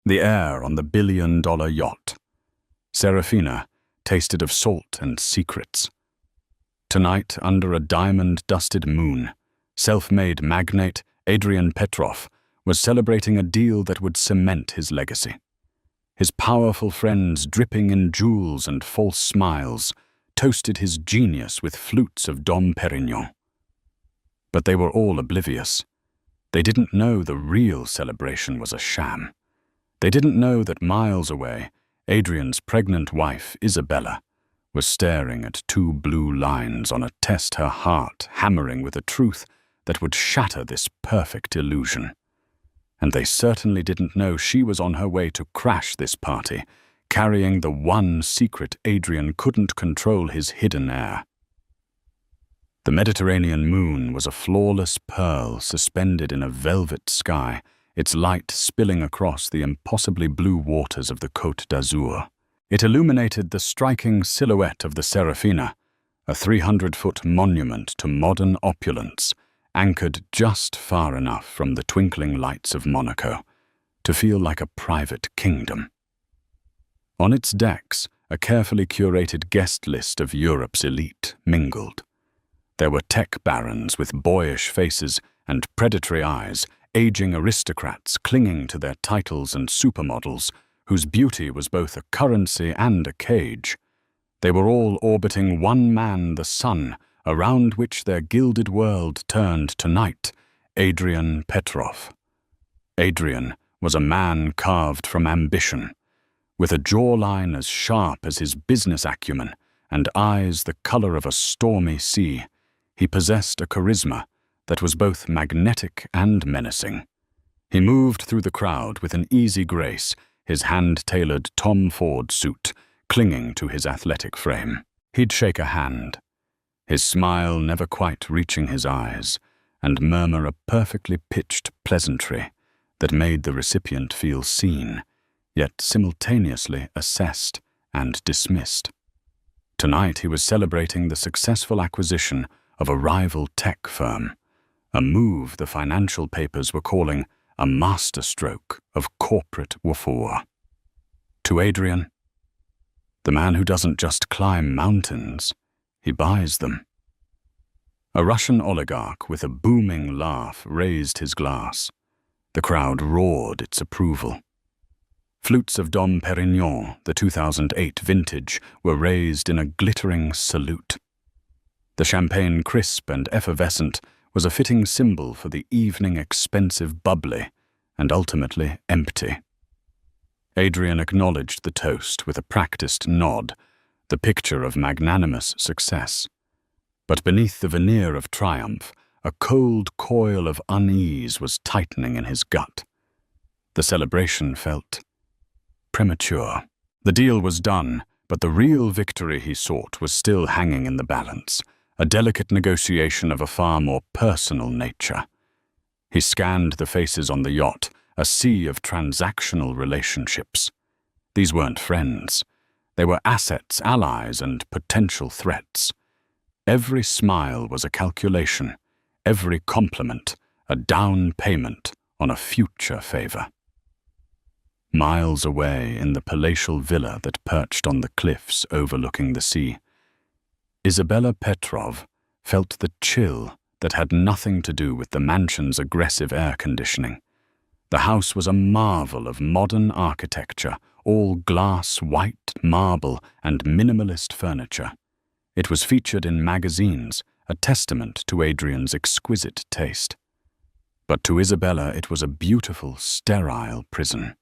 the heir on the billion-dollar yacht. Serafina tasted of salt and secrets. Tonight, under a diamond-dusted moon, self-made magnate Adrian Petrov was celebrating a deal that would cement his legacy. His powerful friends, dripping in jewels and false smiles, toasted his genius with flutes of Dom Perignon. But they were all oblivious. They didn't know the real celebration was a sham. They didn't know that miles away, Adrian's pregnant wife, Isabella, was staring at two blue lines on a test her heart, hammering with a truth that would shatter this perfect illusion. And they certainly didn't know she was on her way to crash this party, carrying the one secret Adrian couldn't control, his hidden heir. The Mediterranean moon was a flawless pearl suspended in a velvet sky, its light spilling across the impossibly blue waters of the Côte d'Azur. It illuminated the striking silhouette of the Serafina, a 300-foot monument to modern opulence, anchored just far enough from the twinkling lights of Monaco to feel like a private kingdom. On its decks, a carefully curated guest list of Europe's elite mingled. There were tech barons with boyish faces and predatory eyes, aging aristocrats clinging to their titles and supermodels, whose beauty was both a currency and a cage. They were all orbiting one man, the sun, around which their gilded world turned tonight, Adrian Petrov. Adrian was a man carved from ambition, with a jawline as sharp as his business acumen and eyes the color of a stormy sea. He possessed a charisma that was both magnetic and menacing. He moved through the crowd with an easy grace, his hand-tailored Tom Ford suit clinging to his athletic frame. He'd shake a hand, his smile never quite reaching his eyes, and murmur a perfectly pitched pleasantry that made the recipient feel seen, yet simultaneously assessed and dismissed. Tonight he was celebrating the successful acquisition of a rival tech firm, a move the financial papers were calling a masterstroke of corporate woofer. To Adrian, the man who doesn't just climb mountains, he buys them. A Russian oligarch with a booming laugh raised his glass. The crowd roared its approval. Flutes of Dom Perignon, the 2008 vintage, were raised in a glittering salute. The champagne, crisp and effervescent, was a fitting symbol for the evening expensive bubbly and ultimately empty. Adrian acknowledged the toast with a practiced nod, the picture of magnanimous success. But beneath the veneer of triumph, a cold coil of unease was tightening in his gut. The celebration felt premature. The deal was done, but the real victory he sought was still hanging in the balance, a delicate negotiation of a far more personal nature. He scanned the faces on the yacht, a sea of transactional relationships. These weren't friends. They were assets, allies, and potential threats. Every smile was a calculation, every compliment a down payment on a future favor. Miles away in the palatial villa that perched on the cliffs overlooking the sea, Isabella Petrov felt the chill that had nothing to do with the mansion's aggressive air conditioning. The house was a marvel of modern architecture, all glass, white marble, and minimalist furniture. It was featured in magazines, a testament to Adrian's exquisite taste. But to Isabella it was a beautiful, sterile prison.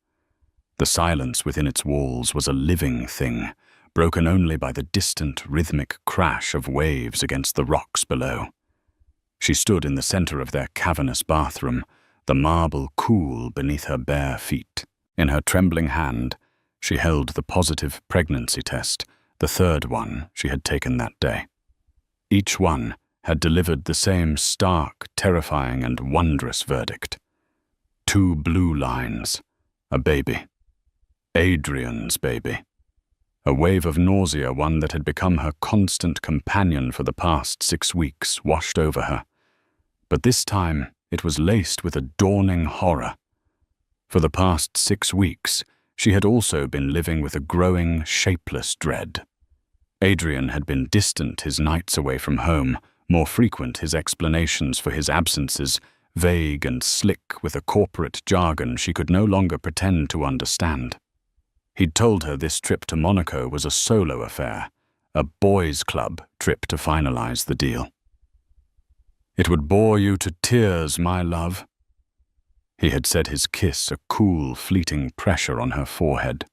The silence within its walls was a living thing, broken only by the distant, rhythmic crash of waves against the rocks below. She stood in the center of their cavernous bathroom, the marble cool beneath her bare feet. In her trembling hand, she held the positive pregnancy test, the third one she had taken that day. Each one had delivered the same stark, terrifying, and wondrous verdict. 2 blue lines, a baby. Adrian's baby. A wave of nausea, one that had become her constant companion for the past 6 weeks, washed over her. But this time it was laced with a dawning horror. For the past 6 weeks, she had also been living with a growing, shapeless dread. Adrian had been distant his nights away from home, more frequent his explanations for his absences, vague and slick with a corporate jargon she could no longer pretend to understand. He'd told her this trip to Monaco was a solo affair, a boys' club trip to finalize the deal. "It would bore you to tears, my love." He had said, his kiss a cool, fleeting pressure on her forehead.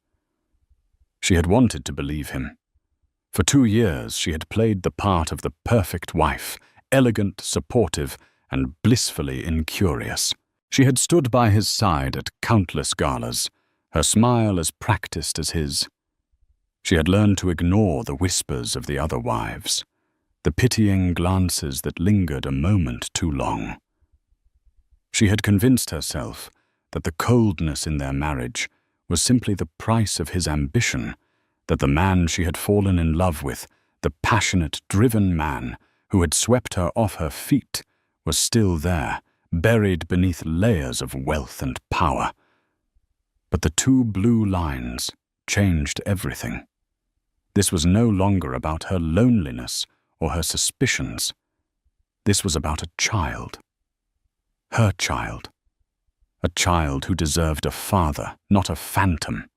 She had wanted to believe him. For 2 years she had played the part of the perfect wife, elegant, supportive, and blissfully incurious. She had stood by his side at countless galas, her smile as practiced as his. She had learned to ignore the whispers of the other wives, the pitying glances that lingered a moment too long. She had convinced herself that the coldness in their marriage was simply the price of his ambition, that the man she had fallen in love with, the passionate, driven man who had swept her off her feet, was still there, buried beneath layers of wealth and power. But the 2 blue lines changed everything. This was no longer about her loneliness or her suspicions. This was about a child. Her child. A child who deserved a father, not a phantom.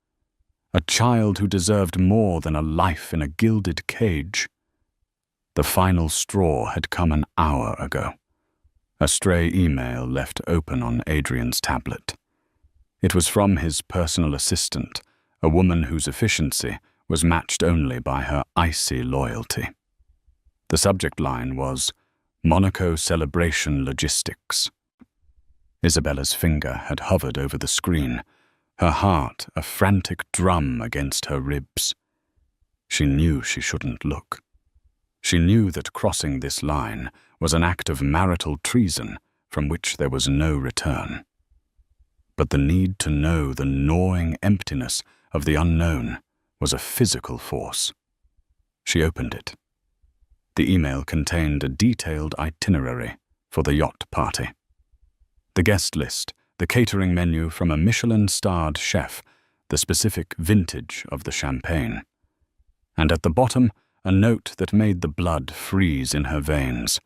A child who deserved more than a life in a gilded cage. The final straw had come an hour ago. A stray email left open on Adrian's tablet. It was from his personal assistant, a woman whose efficiency was matched only by her icy loyalty. The subject line was, "Monaco Celebration Logistics." Isabella's finger had hovered over the screen, her heart a frantic drum against her ribs. She knew she shouldn't look. She knew that crossing this line was an act of marital treason from which there was no return. But the need to know the gnawing emptiness of the unknown was a physical force. She opened it. The email contained a detailed itinerary for the yacht party. The guest list, the catering menu from a Michelin-starred chef, the specific vintage of the champagne. And at the bottom, a note that made the blood freeze in her veins.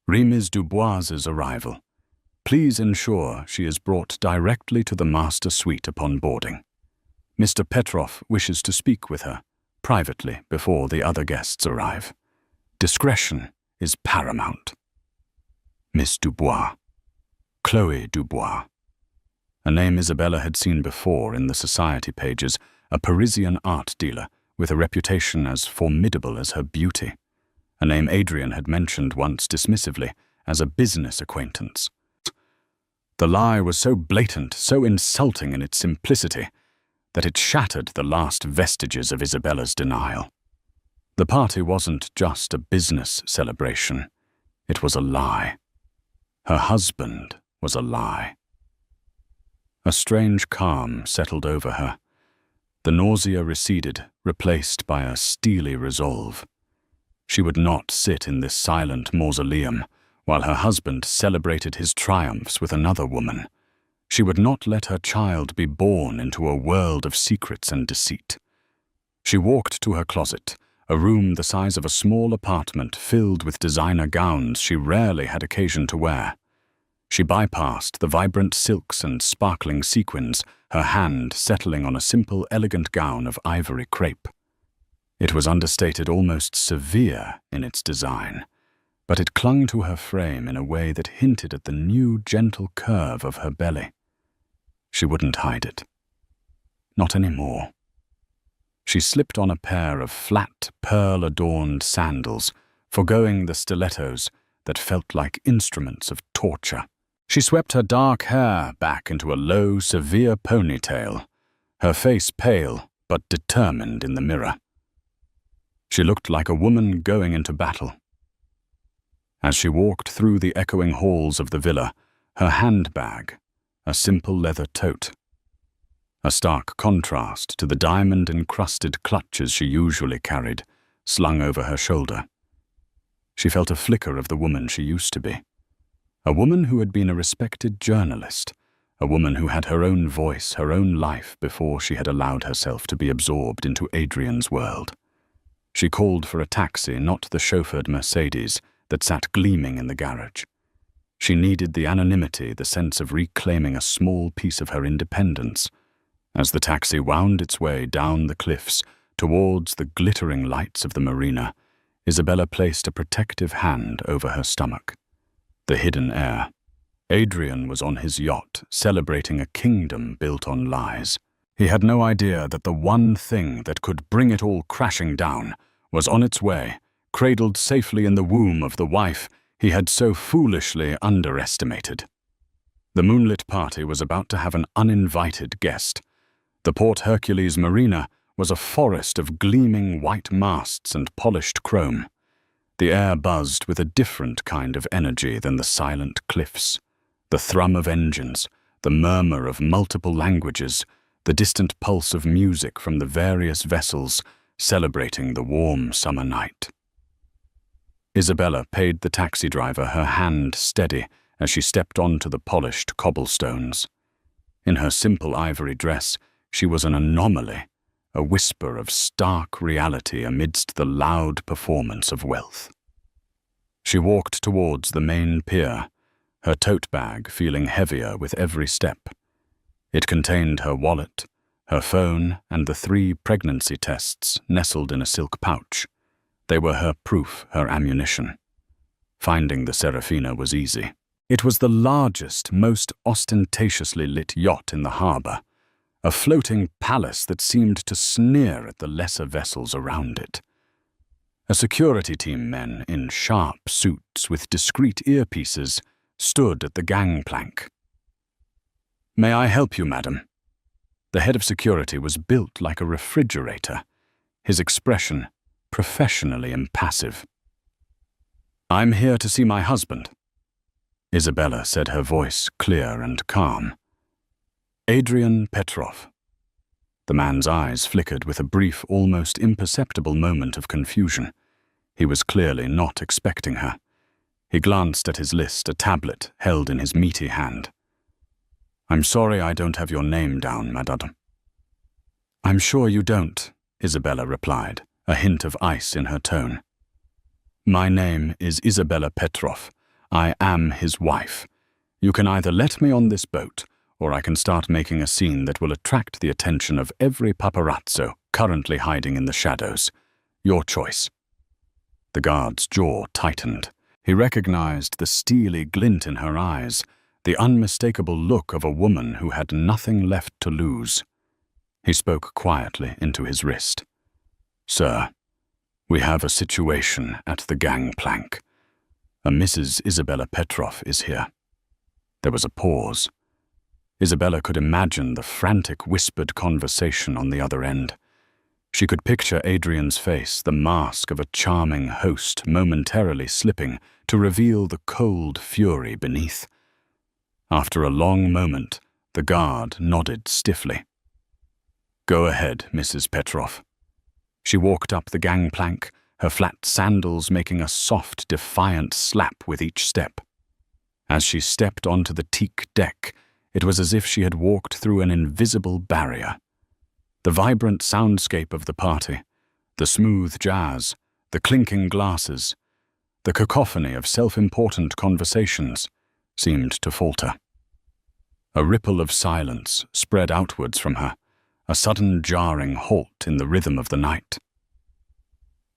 Remise Dubois's arrival. Please ensure she is brought directly to the master suite upon boarding. Mr. Petrov wishes to speak with her, privately, before the other guests arrive. Discretion is paramount. Miss Dubois. Chloe Dubois. A name Isabella had seen before in the society pages, a Parisian art dealer with a reputation as formidable as her beauty. A name Adrian had mentioned once dismissively as a business acquaintance. The lie was so blatant, so insulting in its simplicity, that it shattered the last vestiges of Isabella's denial. The party wasn't just a business celebration. It was a lie. Her husband was a lie. A strange calm settled over her. The nausea receded, replaced by a steely resolve. She would not sit in this silent mausoleum while her husband celebrated his triumphs with another woman. She would not let her child be born into a world of secrets and deceit. She walked to her closet, a room the size of a small apartment filled with designer gowns she rarely had occasion to wear. She bypassed the vibrant silks and sparkling sequins, her hand settling on a simple, elegant gown of ivory crepe. It was understated, almost severe in its design, but it clung to her frame in a way that hinted at the new, gentle curve of her belly. She wouldn't hide it. Not anymore. She slipped on a pair of flat, pearl-adorned sandals, forgoing the stilettos that felt like instruments of torture. She swept her dark hair back into a low, severe ponytail, her face pale but determined in the mirror. She looked like a woman going into battle. As she walked through the echoing halls of the villa, her handbag, a simple leather tote, a stark contrast to the diamond-encrusted clutches she usually carried, slung over her shoulder. She felt a flicker of the woman she used to be. A woman who had been a respected journalist, a woman who had her own voice, her own life before she had allowed herself to be absorbed into Adrian's world. She called for a taxi, not the chauffeured Mercedes that sat gleaming in the garage. She needed the anonymity, the sense of reclaiming a small piece of her independence. As the taxi wound its way down the cliffs towards the glittering lights of the marina, Isabella placed a protective hand over her stomach. The hidden heir. Adrian was on his yacht, celebrating a kingdom built on lies. He had no idea that the one thing that could bring it all crashing down was on its way, cradled safely in the womb of the wife he had so foolishly underestimated. The Moonlit party was about to have an uninvited guest. The Port Hercules marina was a forest of gleaming white masts and polished chrome. The air buzzed with a different kind of energy than the silent cliffs. The thrum of engines, the murmur of multiple languages, the distant pulse of music from the various vessels celebrating the warm summer night. Isabella paid the taxi driver her hand steady as she stepped onto the polished cobblestones. In her simple ivory dress, she was an anomaly, a whisper of stark reality amidst the loud performance of wealth. She walked towards the main pier, her tote bag feeling heavier with every step. It contained her wallet, her phone, and the 3 pregnancy tests nestled in a silk pouch. They were her proof, her ammunition. Finding the Serafina was easy. It was the largest, most ostentatiously lit yacht in the harbor, a floating palace that seemed to sneer at the lesser vessels around it. A security team men in sharp suits with discreet earpieces stood at the gangplank. "May I help you, madam?" The head of security was built like a refrigerator, his expression professionally impassive. "I'm here to see my husband," Isabella said, her voice clear and calm. "Adrian Petrov." The man's eyes flickered with a brief, almost imperceptible moment of confusion. He was clearly not expecting her. He glanced at his list, a tablet held in his meaty hand. "I'm sorry I don't have your name down, madame." "I'm sure you don't," Isabella replied, a hint of ice in her tone. "My name is Isabella Petrov. I am his wife. You can either let me on this boat, or I can start making a scene that will attract the attention of every paparazzo currently hiding in the shadows. Your choice." The guard's jaw tightened. He recognized the steely glint in her eyes, the unmistakable look of a woman who had nothing left to lose. He spoke quietly into his wrist. "Sir, we have a situation at the gangplank. A Mrs. Isabella Petrov is here." There was a pause. Isabella could imagine the frantic whispered conversation on the other end. She could picture Adrian's face, the mask of a charming host momentarily slipping to reveal the cold fury beneath. After a long moment, the guard nodded stiffly. "Go ahead, Mrs. Petrov." She walked up the gangplank, her flat sandals making a soft, defiant slap with each step. As she stepped onto the teak deck, it was as if she had walked through an invisible barrier. The vibrant soundscape of the party, the smooth jazz, the clinking glasses, the cacophony of self-important conversations seemed to falter. A ripple of silence spread outwards from her, a sudden jarring halt in the rhythm of the night.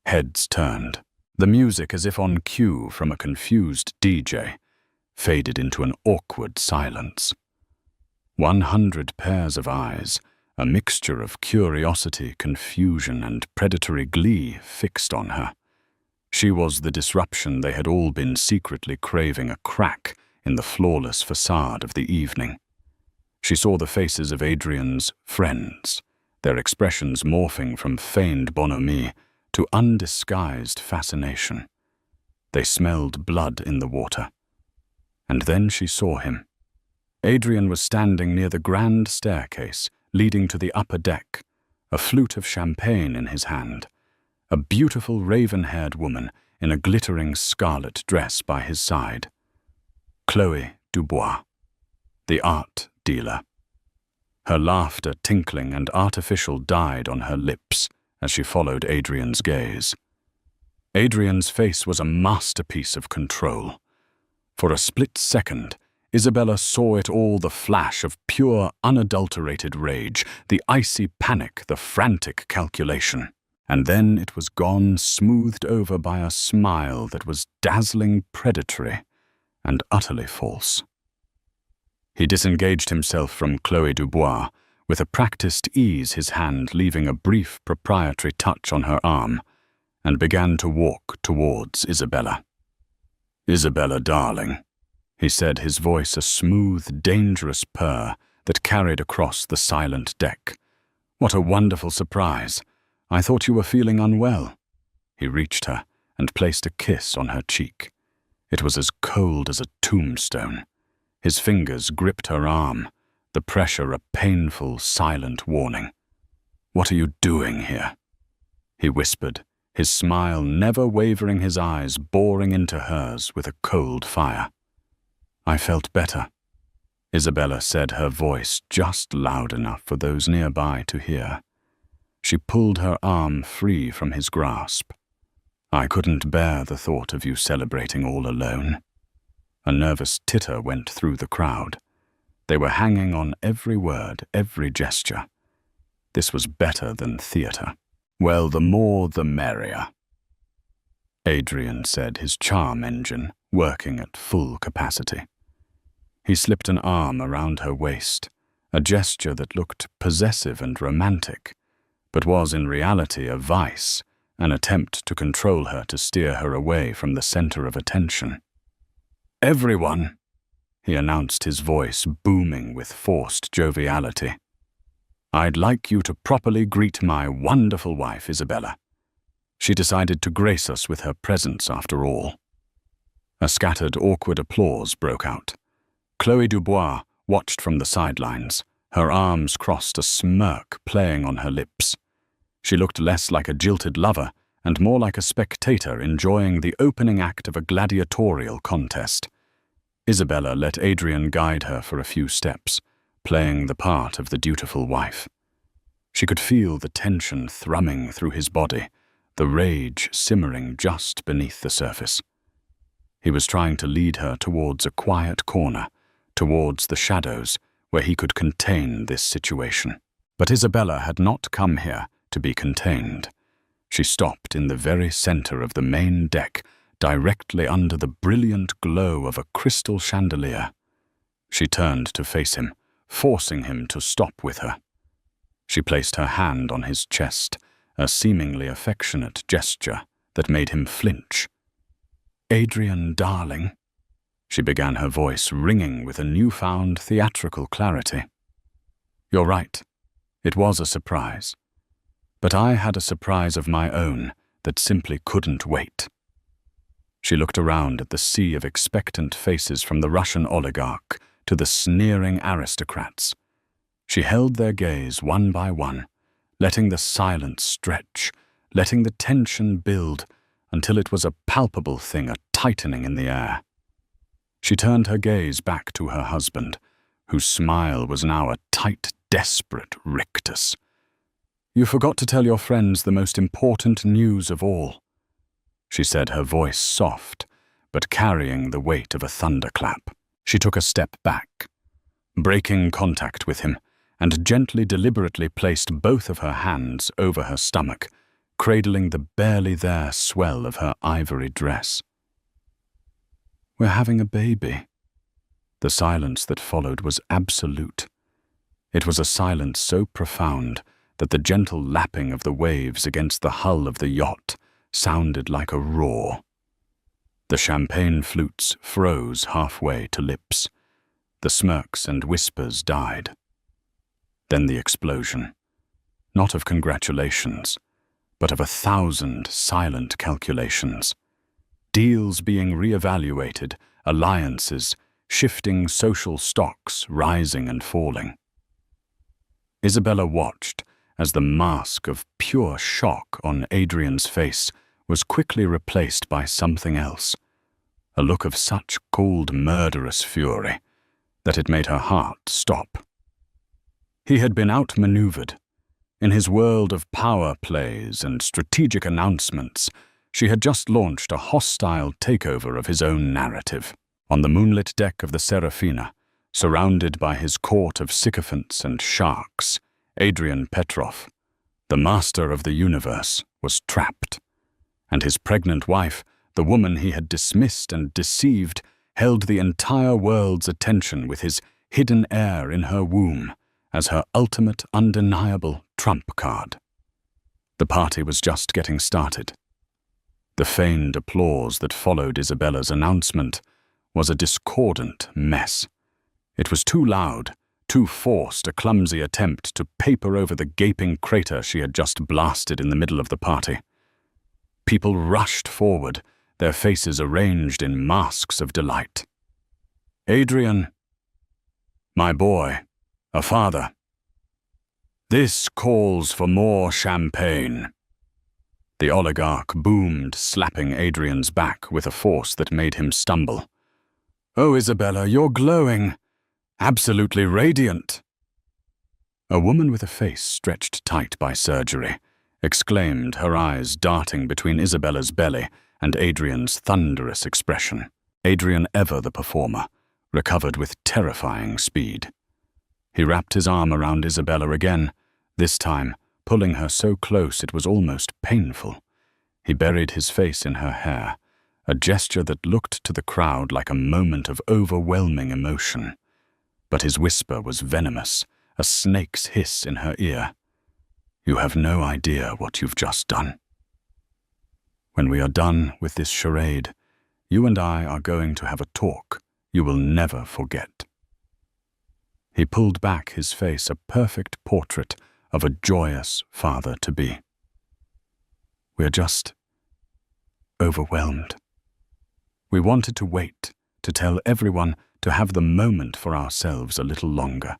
Heads turned. The music, as if on cue from a confused DJ, faded into an awkward silence. 100 pairs of eyes, a mixture of curiosity, confusion, and predatory glee fixed on her. She was the disruption they had all been secretly craving, a crack in the flawless facade of the evening. She saw the faces of Adrian's friends, their expressions morphing from feigned bonhomie to undisguised fascination. They smelled blood in the water. And then she saw him. Adrian was standing near the grand staircase leading to the upper deck, a flute of champagne in his hand, a beautiful raven-haired woman in a glittering scarlet dress by his side. Chloé Dubois, the art dealer. Her laughter, tinkling and artificial, died on her lips as she followed Adrian's gaze. Adrian's face was a masterpiece of control. For a split second, Isabella saw it all, the flash of pure, unadulterated rage, the icy panic, the frantic calculation. And then it was gone, smoothed over by a smile that was dazzling, predatory, and utterly false. He disengaged himself from Chloé Dubois, with a practiced ease, his hand leaving a brief proprietary touch on her arm, and began to walk towards Isabella. "Isabella, darling," he said, his voice a smooth, dangerous purr that carried across the silent deck. "What a wonderful surprise. I thought you were feeling unwell." He reached her and placed a kiss on her cheek. It was as cold as a tombstone. His fingers gripped her arm, the pressure a painful, silent warning. "What are you doing here?" he whispered, his smile never wavering, his eyes boring into hers with a cold fire. "I felt better," Isabella said, her voice just loud enough for those nearby to hear. She pulled her arm free from his grasp. "I couldn't bear the thought of you celebrating all alone." A nervous titter went through the crowd. They were hanging on every word, every gesture. This was better than theatre. "Well, the more the merrier," Adrian said, his charm engine working at full capacity. He slipped an arm around her waist, a gesture that looked possessive and romantic, but was in reality a vice, an attempt to control her, to steer her away from the center of attention. "Everyone," he announced, his voice booming with forced joviality, "I'd like you to properly greet my wonderful wife, Isabella. She decided to grace us with her presence after all." A scattered, awkward applause broke out. Chloé Dubois watched from the sidelines, her arms crossed, a smirk playing on her lips. She looked less like a jilted lover and more like a spectator enjoying the opening act of a gladiatorial contest. Isabella let Adrian guide her for a few steps, playing the part of the dutiful wife. She could feel the tension thrumming through his body, the rage simmering just beneath the surface. He was trying to lead her towards a quiet corner, towards the shadows where he could contain this situation. But Isabella had not come here to be contained. She stopped in the very center of the main deck, directly under the brilliant glow of a crystal chandelier. She turned to face him, forcing him to stop with her. She placed her hand on his chest, a seemingly affectionate gesture that made him flinch. "Adrian, darling," she began, her voice ringing with a newfound theatrical clarity. "You're right. It was a surprise. But I had a surprise of my own that simply couldn't wait." She looked around at the sea of expectant faces, from the Russian oligarch to the sneering aristocrats. She held their gaze one by one, letting the silence stretch, letting the tension build until it was a palpable thing, a tightening in the air. She turned her gaze back to her husband, whose smile was now a tight, desperate rictus. "You forgot to tell your friends the most important news of all," she said, her voice soft, but carrying the weight of a thunderclap. She took a step back, breaking contact with him, and gently, deliberately placed both of her hands over her stomach, cradling the barely there swell of her ivory dress. "We're having a baby." The silence that followed was absolute. It was a silence so profound that the gentle lapping of the waves against the hull of the yacht sounded like a roar. The champagne flutes froze halfway to lips. The smirks and whispers died. Then the explosion, not of congratulations, but of 1,000 silent calculations. Deals being re-evaluated, alliances, shifting social stocks rising and falling. Isabella watched as the mask of pure shock on Adrian's face was quickly replaced by something else, a look of such cold, murderous fury that it made her heart stop. He had been outmaneuvered. In his world of power plays and strategic announcements, she had just launched a hostile takeover of his own narrative. On the moonlit deck of the Serafina, surrounded by his court of sycophants and sharks, Adrian Petrov, the master of the universe, was trapped. And his pregnant wife, the woman he had dismissed and deceived, held the entire world's attention with his hidden heir in her womb as her ultimate undeniable trump card. The party was just getting started. The feigned applause that followed Isabella's announcement was a discordant mess. It was too loud, too forced a clumsy attempt to paper over the gaping crater she had just blasted in the middle of the party. People rushed forward, their faces arranged in masks of delight. "Adrian, my boy, a father. This calls for more champagne." The oligarch boomed, slapping Adrian's back with a force that made him stumble. "Oh, Isabella, you're glowing. Absolutely radiant." A woman with a face stretched tight by surgery exclaimed, her eyes darting between Isabella's belly and Adrian's thunderous expression. Adrian, ever the performer, recovered with terrifying speed. He wrapped his arm around Isabella again, this time pulling her so close it was almost painful. He buried his face in her hair, a gesture that looked to the crowd like a moment of overwhelming emotion. But his whisper was venomous, a snake's hiss in her ear. "You have no idea what you've just done. When we are done with this charade, you and I are going to have a talk you will never forget." He pulled back, his face a perfect portrait of a joyous father-to-be. "We're just overwhelmed. We wanted to wait, to tell everyone, to have the moment for ourselves a little longer.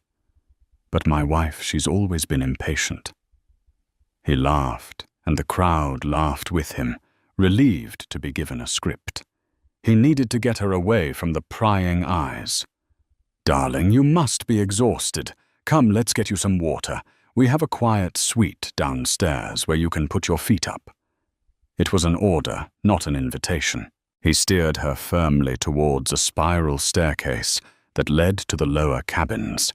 But my wife, she's always been impatient." He laughed, and the crowd laughed with him, relieved to be given a script. He needed to get her away from the prying eyes. "Darling, you must be exhausted. Come, let's get you some water. We have a quiet suite downstairs where you can put your feet up." It was an order, not an invitation. He steered her firmly towards a spiral staircase that led to the lower cabins,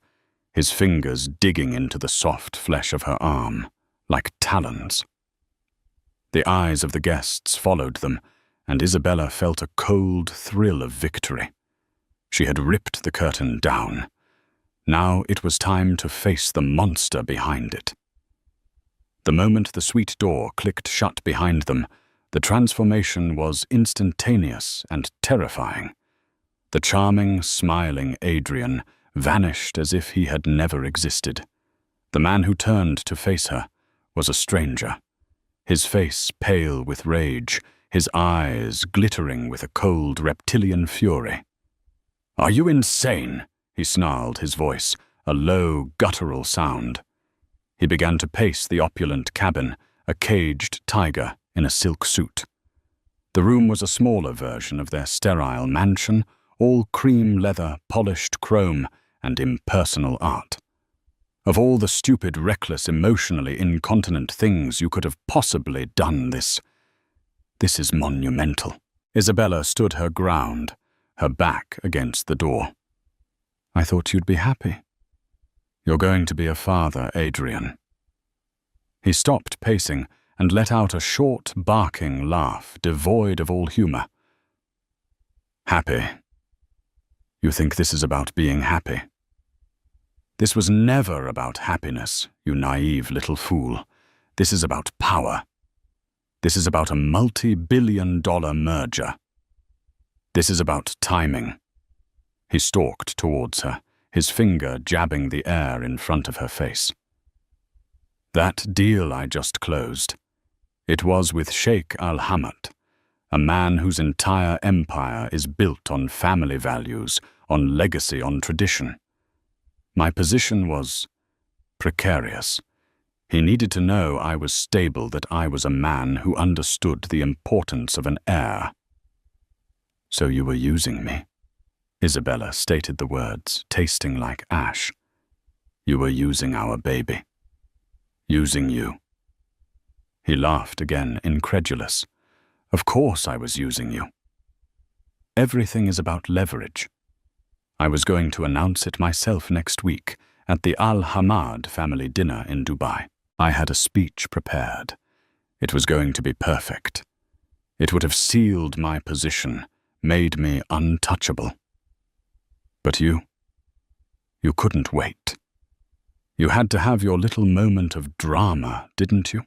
his fingers digging into the soft flesh of her arm, like talons. The eyes of the guests followed them, and Isabella felt a cold thrill of victory. She had ripped the curtain down. Now it was time to face the monster behind it. The moment the suite door clicked shut behind them, the transformation was instantaneous and terrifying. The charming, smiling Adrian vanished as if he had never existed. The man who turned to face her was a stranger, his face pale with rage, his eyes glittering with a cold reptilian fury. "Are you insane?" he snarled, his voice a low, guttural sound. He began to pace the opulent cabin, a caged tiger in a silk suit. The room was a smaller version of their sterile mansion, all cream leather, polished chrome, and impersonal art. Of all the stupid, reckless, emotionally incontinent things you could have possibly done, this is monumental. Isabella stood her ground, her back against the door. "I thought you'd be happy. You're going to be a father, Adrian." He stopped pacing and let out a short, barking laugh, devoid of all humor. "Happy? You think this is about being happy? This was never about happiness, you naive little fool. This is about power. This is about a multi-billion-dollar merger. This is about timing." He stalked towards her, his finger jabbing the air in front of her face. "That deal I just closed, it was with Sheikh Al-Hamad, a man whose entire empire is built on family values, on legacy, on tradition. My position was precarious. He needed to know I was stable, that I was a man who understood the importance of an heir." "So you were using me?" Isabella stated the words, tasting like ash. You were using our baby. Using you. He laughed again, incredulous. Of course I was using you. Everything is about leverage. I was going to announce it myself next week at the Al-Hamad family dinner in Dubai. I had a speech prepared. It was going to be perfect. It would have sealed my position, made me untouchable. But you couldn't wait. You had to have your little moment of drama, didn't you?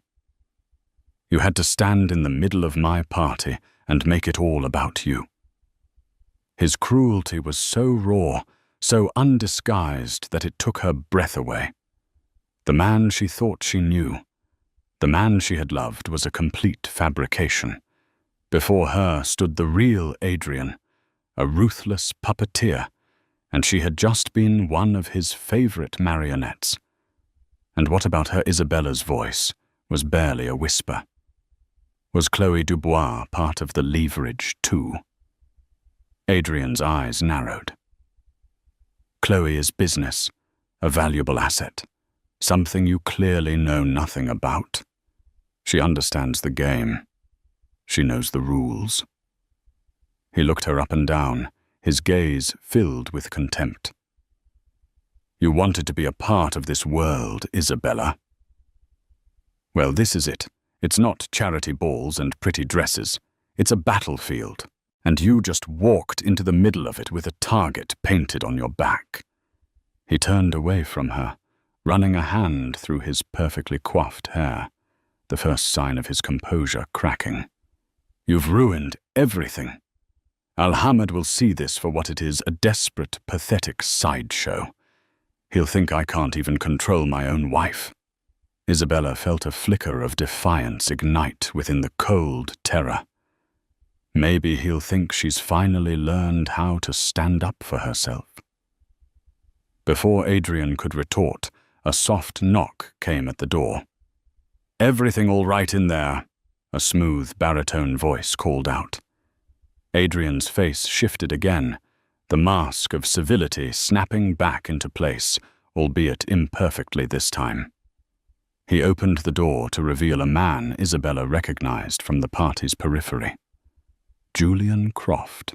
You had to stand in the middle of my party and make it all about you. His cruelty was so raw, so undisguised that it took her breath away. The man she thought she knew, the man she had loved, was a complete fabrication. Before her stood the real Adrian, a ruthless puppeteer, and she had just been one of his favorite marionettes. And what about her Isabella's voice was barely a whisper? Was Chloe Dubois part of the leverage too? Adrian's eyes narrowed. Chloe is business, a valuable asset, something you clearly know nothing about. She understands the game. She knows the rules. He looked her up and down, his gaze filled with contempt. You wanted to be a part of this world, Isabella. Well, this is it. It's not charity balls and pretty dresses. It's a battlefield. And you just walked into the middle of it with a target painted on your back. He turned away from her, running a hand through his perfectly coiffed hair, the first sign of his composure cracking. You've ruined everything. Al-Hamad will see this for what it is, a desperate, pathetic sideshow. He'll think I can't even control my own wife. Isabella felt a flicker of defiance ignite within the cold terror. Maybe he'll think she's finally learned how to stand up for herself. Before Adrian could retort, a soft knock came at the door. Everything all right in there? A smooth baritone voice called out. Adrian's face shifted again, the mask of civility snapping back into place, albeit imperfectly this time. He opened the door to reveal a man Isabella recognized from the party's periphery. Julian Croft.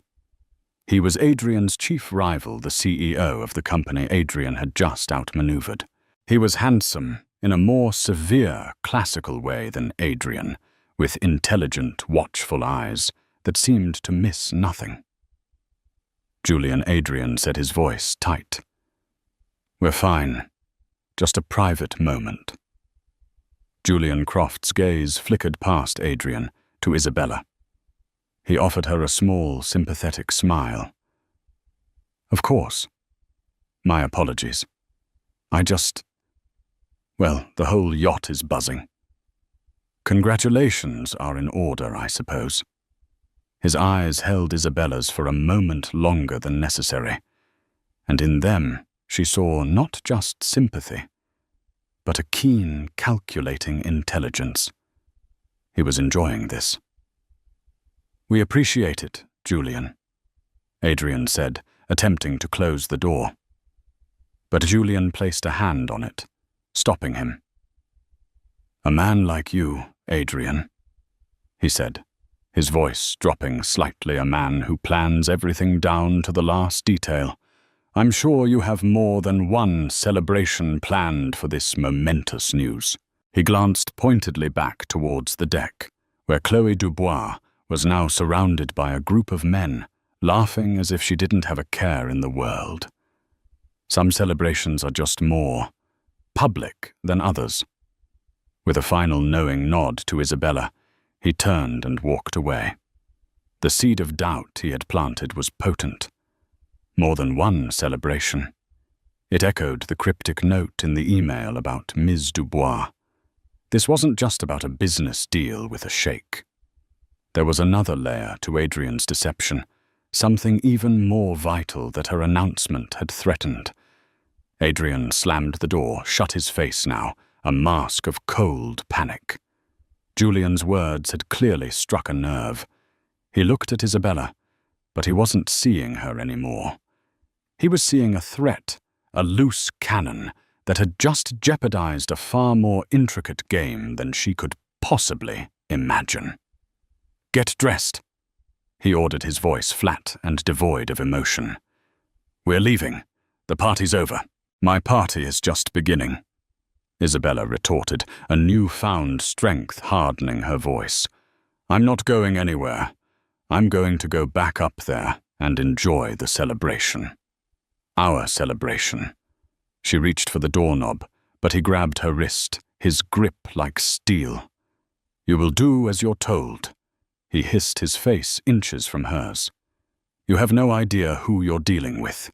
He was Adrian's chief rival, the CEO of the company Adrian had just outmaneuvered. He was handsome in a more severe, classical way than Adrian, with intelligent, watchful eyes that seemed to miss nothing. Julian Adrian said, his voice tight. We're fine. Just a private moment. Julian Croft's gaze flickered past Adrian to Isabella. He offered her a small, sympathetic smile. Of course. My apologies. Well, the whole yacht is buzzing. Congratulations are in order, I suppose. His eyes held Isabella's for a moment longer than necessary, and in them she saw not just sympathy, but a keen, calculating intelligence. He was enjoying this. We appreciate it, Julian, Adrian said, attempting to close the door. But Julian placed a hand on it, stopping him. A man like you, Adrian, he said, his voice dropping slightly, a man who plans everything down to the last detail. I'm sure you have more than one celebration planned for this momentous news. He glanced pointedly back towards the deck, where Chloe Dubois was now surrounded by a group of men, laughing as if she didn't have a care in the world. Some celebrations are just more public than others. With a final knowing nod to Isabella, he turned and walked away. The seed of doubt he had planted was potent. More than one celebration. It echoed the cryptic note in the email about Ms. Dubois. This wasn't just about a business deal with a sheikh. There was another layer to Adrian's deception, something even more vital that her announcement had threatened. Adrian slammed the door, shut his face now, a mask of cold panic. Julian's words had clearly struck a nerve. He looked at Isabella, but he wasn't seeing her anymore. He was seeing a threat, a loose cannon, that had just jeopardized a far more intricate game than she could possibly imagine. "Get dressed," he ordered, his voice flat and devoid of emotion. "We're leaving. The party's over." "My party is just beginning," Isabella retorted, a newfound strength hardening her voice. "I'm not going anywhere. I'm going to go back up there and enjoy the celebration. Our celebration." She reached for the doorknob, but he grabbed her wrist, his grip like steel. "You will do as you're told," he hissed, his face inches from hers. "You have no idea who you're dealing with.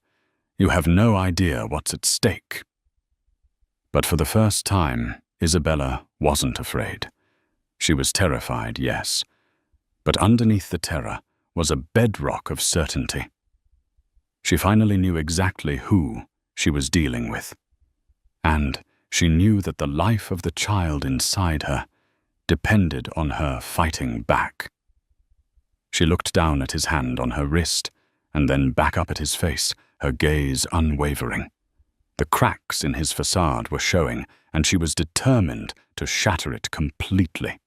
You have no idea what's at stake." But for the first time, Isabella wasn't afraid. She was terrified, yes, but underneath the terror was a bedrock of certainty. She finally knew exactly who she was dealing with, and she knew that the life of the child inside her depended on her fighting back. She looked down at his hand on her wrist and then back up at his face, her gaze unwavering. The cracks in his facade were showing, and she was determined to shatter it completely.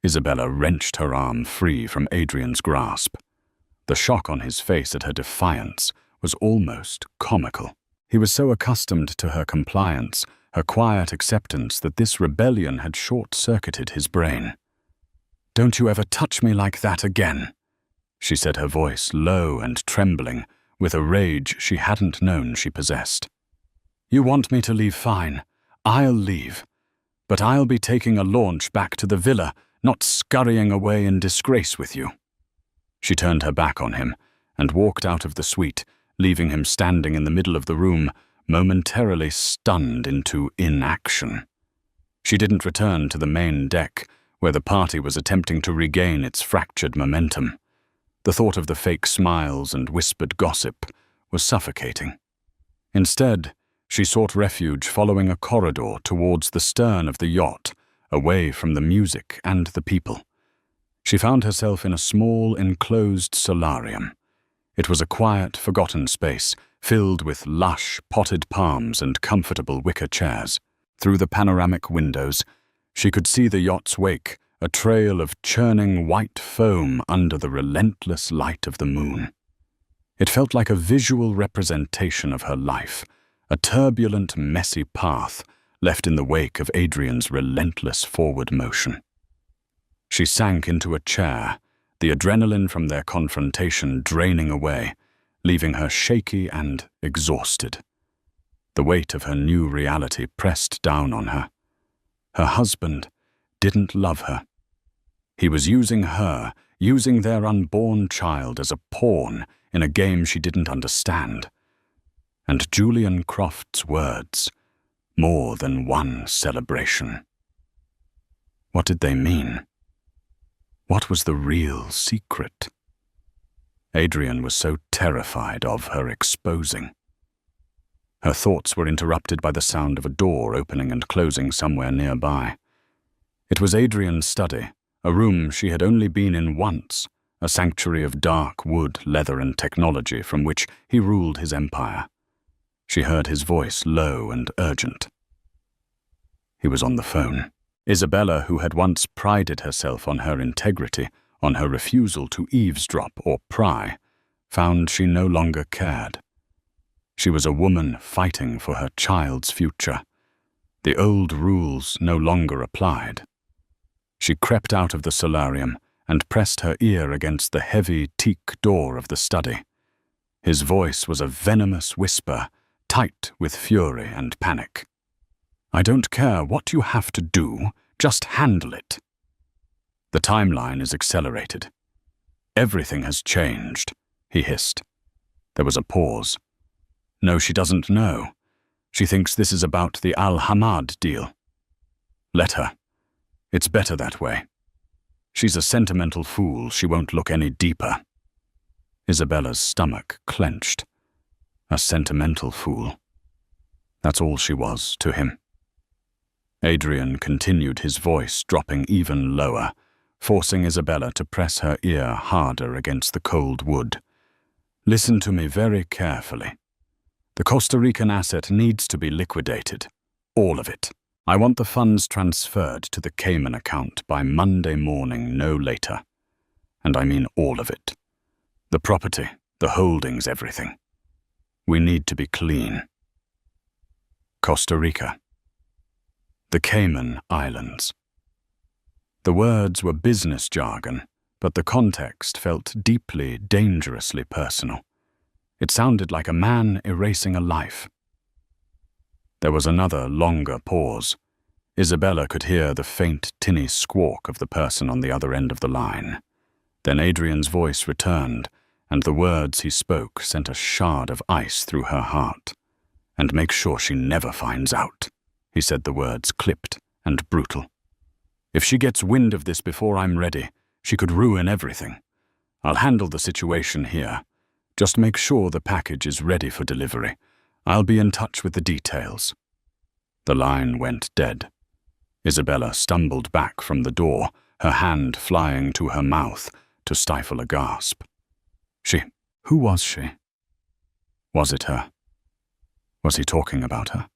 Isabella wrenched her arm free from Adrian's grasp. The shock on his face at her defiance was almost comical. He was so accustomed to her compliance, her quiet acceptance, that this rebellion had short-circuited his brain. "Don't you ever touch me like that again," she said, her voice low and trembling, with a rage she hadn't known she possessed. "You want me to leave, fine. I'll leave. But I'll be taking a launch back to the villa, not scurrying away in disgrace with you." She turned her back on him and walked out of the suite, leaving him standing in the middle of the room, momentarily stunned into inaction. She didn't return to the main deck, where the party was attempting to regain its fractured momentum. The thought of the fake smiles and whispered gossip was suffocating. Instead, she sought refuge following a corridor towards the stern of the yacht, away from the music and the people. She found herself in a small, enclosed solarium. It was a quiet, forgotten space, filled with lush, potted palms and comfortable wicker chairs. Through the panoramic windows, she could see the yacht's wake, a trail of churning white foam under the relentless light of the moon. It felt like a visual representation of her life, a turbulent, messy path left in the wake of Adrian's relentless forward motion. She sank into a chair, the adrenaline from their confrontation draining away, leaving her shaky and exhausted. The weight of her new reality pressed down on her. Her husband didn't love her. He was using her, using their unborn child as a pawn in a game she didn't understand. And Julian Croft's words, "more than one celebration." What did they mean? What was the real secret? Adrian was so terrified of her exposing. Her thoughts were interrupted by the sound of a door opening and closing somewhere nearby. It was Adrian's study, a room she had only been in once, a sanctuary of dark wood, leather, and technology from which he ruled his empire. She heard his voice, low and urgent. He was on the phone. Isabella, who had once prided herself on her integrity, on her refusal to eavesdrop or pry, found she no longer cared. She was a woman fighting for her child's future. The old rules no longer applied. She crept out of the solarium and pressed her ear against the heavy teak door of the study. His voice was a venomous whisper, tight with fury and panic. "I don't care what you have to do, just handle it." The timeline is accelerated. "Everything has changed," he hissed. There was a pause. "No, she doesn't know. She thinks this is about the Al-Hamad deal. Let her. It's better that way. She's a sentimental fool. She won't look any deeper." Isabella's stomach clenched. A sentimental fool. That's all she was to him. Adrian continued, his voice dropping even lower, forcing Isabella to press her ear harder against the cold wood. "Listen to me very carefully. The Costa Rican asset needs to be liquidated. All of it. I want the funds transferred to the Cayman account by Monday morning, no later. And I mean all of it. The property, the holdings, everything. We need to be clean. Costa Rica. The Cayman Islands. The words were business jargon, but the context felt deeply, dangerously personal. It sounded like a man erasing a life. There was another, longer pause. Isabella could hear the faint, tinny squawk of the person on the other end of the line. Then Adrian's voice returned, and the words he spoke sent a shard of ice through her heart. "And make sure she never finds out," he said, the words clipped and brutal. "If she gets wind of this before I'm ready, she could ruin everything. I'll handle the situation here. Just make sure the package is ready for delivery. I'll be in touch with the details." The line went dead. Isabella stumbled back from the door, her hand flying to her mouth to stifle a gasp. Who was she? Was it her? Was he talking about her?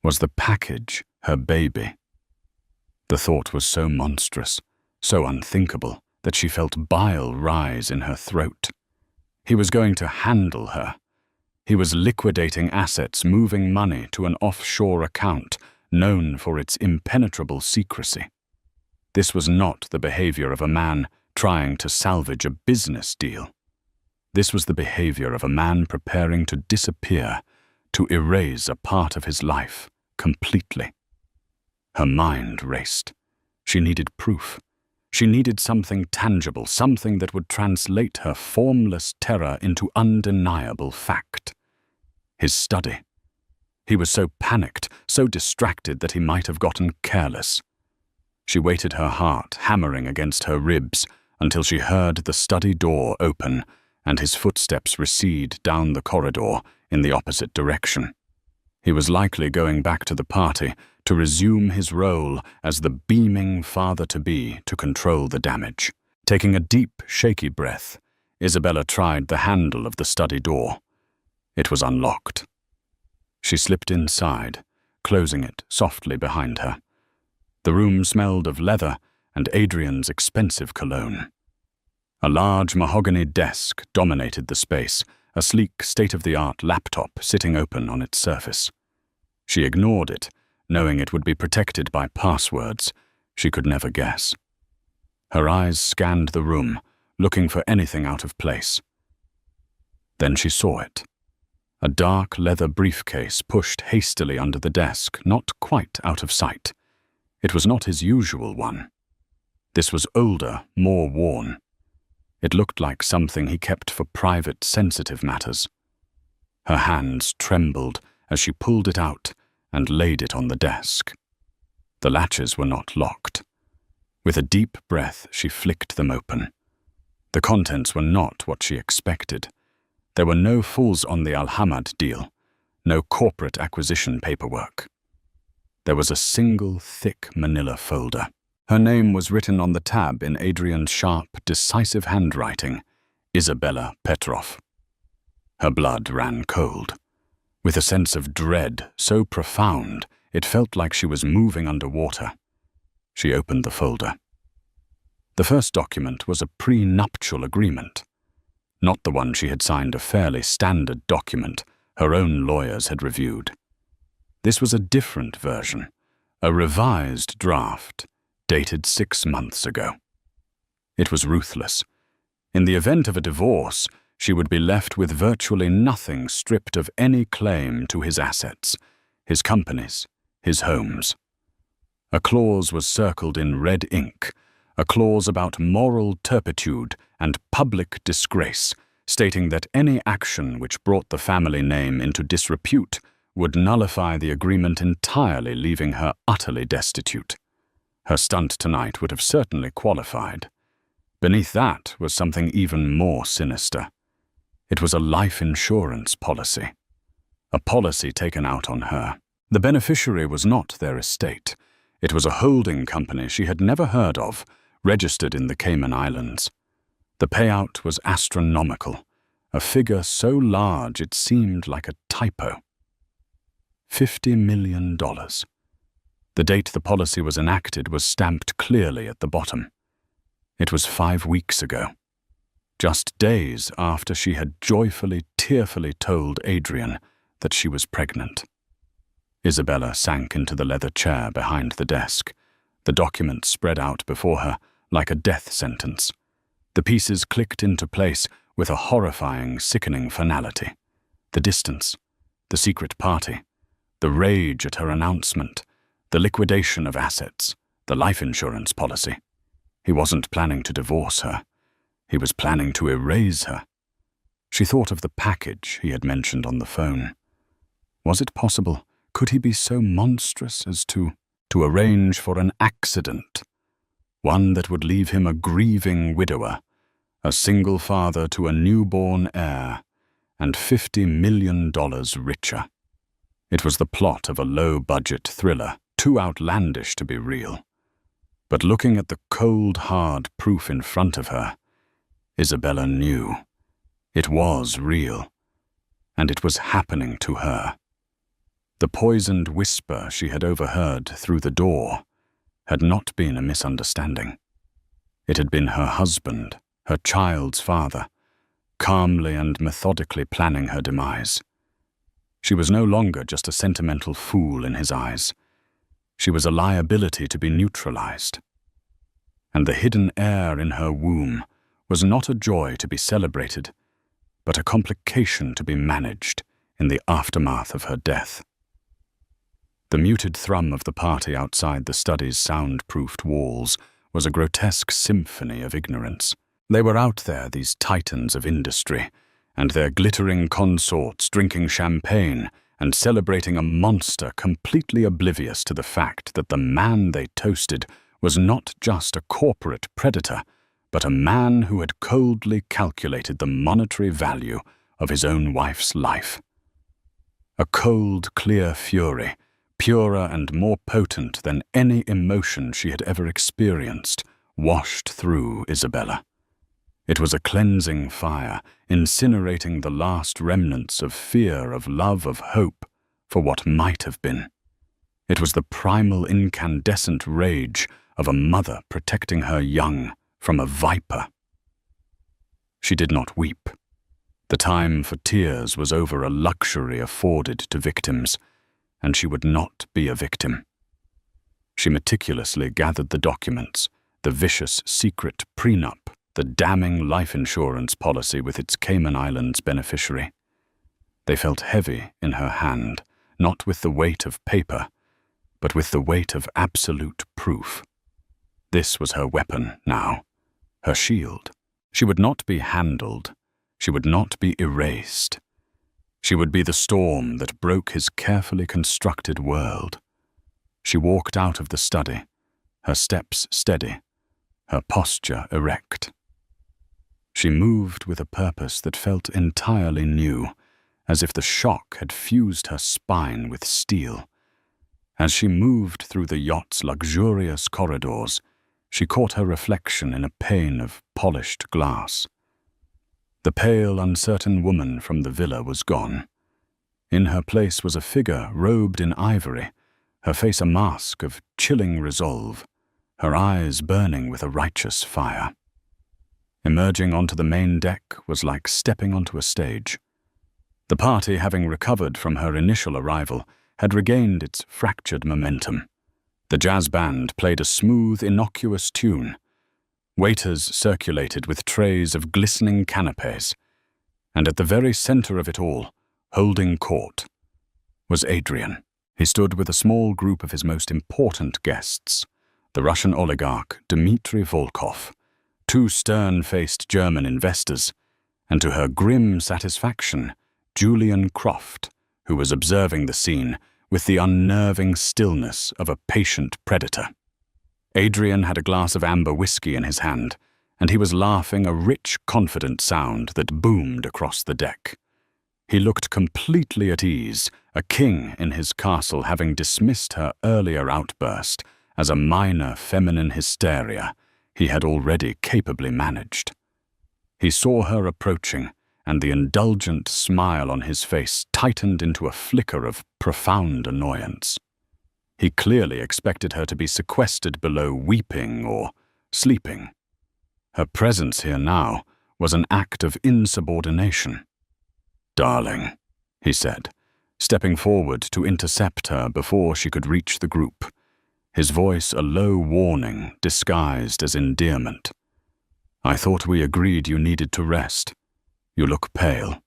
Was the package her baby? The thought was so monstrous, so unthinkable, that she felt bile rise in her throat. He was going to handle her. He was liquidating assets, moving money to an offshore account known for its impenetrable secrecy. This was not the behavior of a man trying to salvage a business deal. This was the behavior of a man preparing to disappear, to erase a part of his life completely. Her mind raced. She needed proof. She needed something tangible, something that would translate her formless terror into undeniable fact. His study. He was so panicked, so distracted that he might have gotten careless. She waited, her heart hammering against her ribs, until she heard the study door open and his footsteps recede down the corridor in the opposite direction. He was likely going back to the party to resume his role as the beaming father-to-be to control the damage. Taking a deep, shaky breath, Isabella tried the handle of the study door. It was unlocked. She slipped inside, closing it softly behind her. The room smelled of leather and Adrian's expensive cologne. A large mahogany desk dominated the space, a sleek, state-of-the-art laptop sitting open on its surface. She ignored it, knowing it would be protected by passwords she could never guess. Her eyes scanned the room, looking for anything out of place. Then she saw it. A dark leather briefcase pushed hastily under the desk, not quite out of sight. It was not his usual one. This was older, more worn. It looked like something he kept for private, sensitive matters. Her hands trembled as she pulled it out and laid it on the desk. The latches were not locked. With a deep breath, she flicked them open. The contents were not what she expected. There were no fools on the Alhamad deal, no corporate acquisition paperwork. There was a single thick manila folder. Her name was written on the tab in Adrian's sharp, decisive handwriting, Isabella Petrov. Her blood ran cold. With a sense of dread so profound, it felt like she was moving underwater. She opened the folder. The first document was a prenuptial agreement. Not the one she had signed, a fairly standard document her own lawyers had reviewed. This was a different version, a revised draft, dated 6 months ago. It was ruthless. In the event of a divorce, she would be left with virtually nothing, stripped of any claim to his assets, his companies, his homes. A clause was circled in red ink, a clause about moral turpitude and public disgrace, stating that any action which brought the family name into disrepute would nullify the agreement entirely, leaving her utterly destitute. Her stunt tonight would have certainly qualified. Beneath that was something even more sinister. It was a life insurance policy. A policy taken out on her. The beneficiary was not their estate. It was a holding company she had never heard of, registered in the Cayman Islands. The payout was astronomical, a figure so large it seemed like a typo. $50 million. The date the policy was enacted was stamped clearly at the bottom. It was 5 weeks ago, just days after she had joyfully, tearfully told Adrian that she was pregnant. Isabella sank into the leather chair behind the desk, the document spread out before her like a death sentence. The pieces clicked into place with a horrifying, sickening finality. The distance, the secret party, the rage at her announcement, the liquidation of assets, the life insurance policy. He wasn't planning to divorce her. He was planning to erase her. She thought of the package he had mentioned on the phone. Was it possible? Could he be so monstrous as to arrange for an accident? One that would leave him a grieving widower, a single father to a newborn heir, and $50 million richer. It was the plot of a low-budget thriller, too outlandish to be real. But looking at the cold, hard proof in front of her, Isabella knew. It was real, and it was happening to her. The poisoned whisper she had overheard through the door had not been a misunderstanding. It had been her husband, her child's father, calmly and methodically planning her demise. She was no longer just a sentimental fool in his eyes. She was a liability to be neutralized. And the hidden heir in her womb was not a joy to be celebrated, but a complication to be managed in the aftermath of her death. The muted thrum of the party outside the study's soundproofed walls was a grotesque symphony of ignorance. They were out there, these titans of industry, and their glittering consorts drinking champagne and celebrating a monster completely oblivious to the fact that the man they toasted was not just a corporate predator, but a man who had coldly calculated the monetary value of his own wife's life. A cold, clear fury, purer and more potent than any emotion she had ever experienced, washed through Isabella. It was a cleansing fire, incinerating the last remnants of fear, of love, of hope for what might have been. It was the primal incandescent rage of a mother protecting her young from a viper. She did not weep. The time for tears was over, a luxury afforded to victims, and she would not be a victim. She meticulously gathered the documents, the vicious secret prenup, the damning life insurance policy with its Cayman Islands beneficiary. They felt heavy in her hand, not with the weight of paper, but with the weight of absolute proof. This was her weapon now, her shield. She would not be handled. She would not be erased. She would be the storm that broke his carefully constructed world. She walked out of the study, her steps steady, her posture erect. She moved with a purpose that felt entirely new, as if the shock had fused her spine with steel. As she moved through the yacht's luxurious corridors, she caught her reflection in a pane of polished glass. The pale, uncertain woman from the villa was gone. In her place was a figure robed in ivory, her face a mask of chilling resolve, her eyes burning with a righteous fire. Emerging onto the main deck was like stepping onto a stage. The party, having recovered from her initial arrival, had regained its fractured momentum. The jazz band played a smooth, innocuous tune. Waiters circulated with trays of glistening canapes, and at the very center of it all, holding court, was Adrian. He stood with a small group of his most important guests, the Russian oligarch Dmitry Volkov, two stern-faced German investors, and to her grim satisfaction, Julian Croft, who was observing the scene with the unnerving stillness of a patient predator. Adrian had a glass of amber whiskey in his hand, and he was laughing a rich, confident sound that boomed across the deck. He looked completely at ease, a king in his castle, having dismissed her earlier outburst as a minor feminine hysteria he had already capably managed. He saw her approaching and the indulgent smile on his face tightened into a flicker of profound annoyance. He clearly expected her to be sequestered below weeping or sleeping. Her presence here now was an act of insubordination. "Darling," he said, stepping forward to intercept her before she could reach the group, his voice a low warning disguised as endearment. "I thought we agreed you needed to rest. You look pale."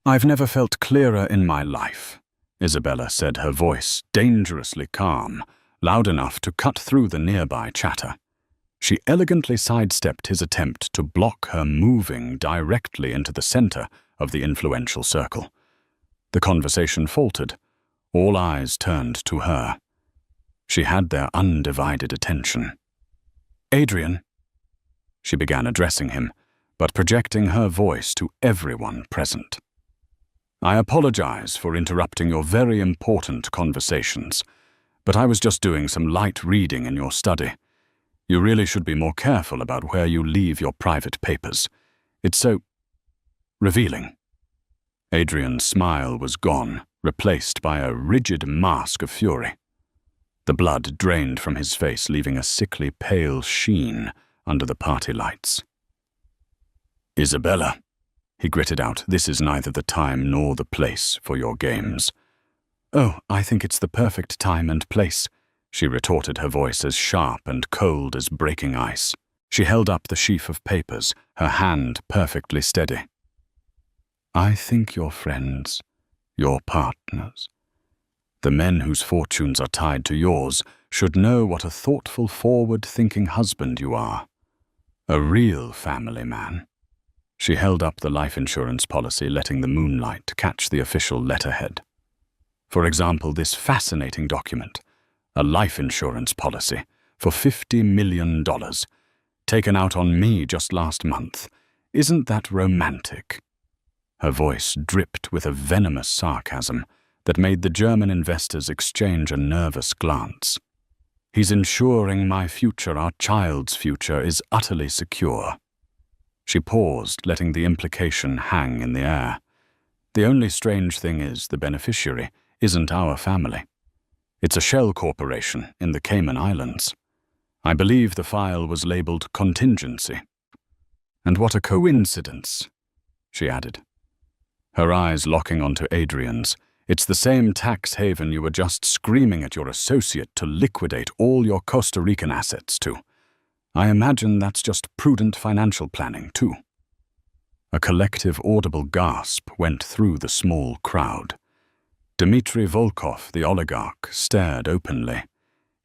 "I've never felt clearer in my life," Isabella said, her voice dangerously calm, loud enough to cut through the nearby chatter. She elegantly sidestepped his attempt to block her moving directly into the center of the influential circle. The conversation faltered. All eyes turned to her. She had their undivided attention. "Adrian," she began addressing him, but projecting her voice to everyone present. "I apologize for interrupting your very important conversations, but I was just doing some light reading in your study. You really should be more careful about where you leave your private papers. It's so revealing." Adrian's smile was gone, replaced by a rigid mask of fury. The blood drained from his face, leaving a sickly pale sheen under the party lights. "Isabella," he gritted out, "this is neither the time nor the place for your games." "Oh, I think it's the perfect time and place," she retorted, her voice as sharp and cold as breaking ice. She held up the sheaf of papers, her hand perfectly steady. "I think your friends, your partners, the men whose fortunes are tied to yours, should know what a thoughtful, forward-thinking husband you are. A real family man." She held up the life insurance policy, letting the moonlight catch the official letterhead. "For example, this fascinating document, a life insurance policy for $50 million, taken out on me just last month. Isn't that romantic?" Her voice dripped with a venomous sarcasm that made the German investors exchange a nervous glance. "He's ensuring my future, our child's future, is utterly secure." She paused, letting the implication hang in the air. "The only strange thing is the beneficiary isn't our family. It's a shell corporation in the Cayman Islands. I believe the file was labeled contingency." "And what a coincidence," she added, her eyes locking onto Adrian's. "It's the same tax haven you were just screaming at your associate to liquidate all your Costa Rican assets to. I imagine that's just prudent financial planning, too." A collective audible gasp went through the small crowd. Dmitry Volkov, the oligarch, stared openly,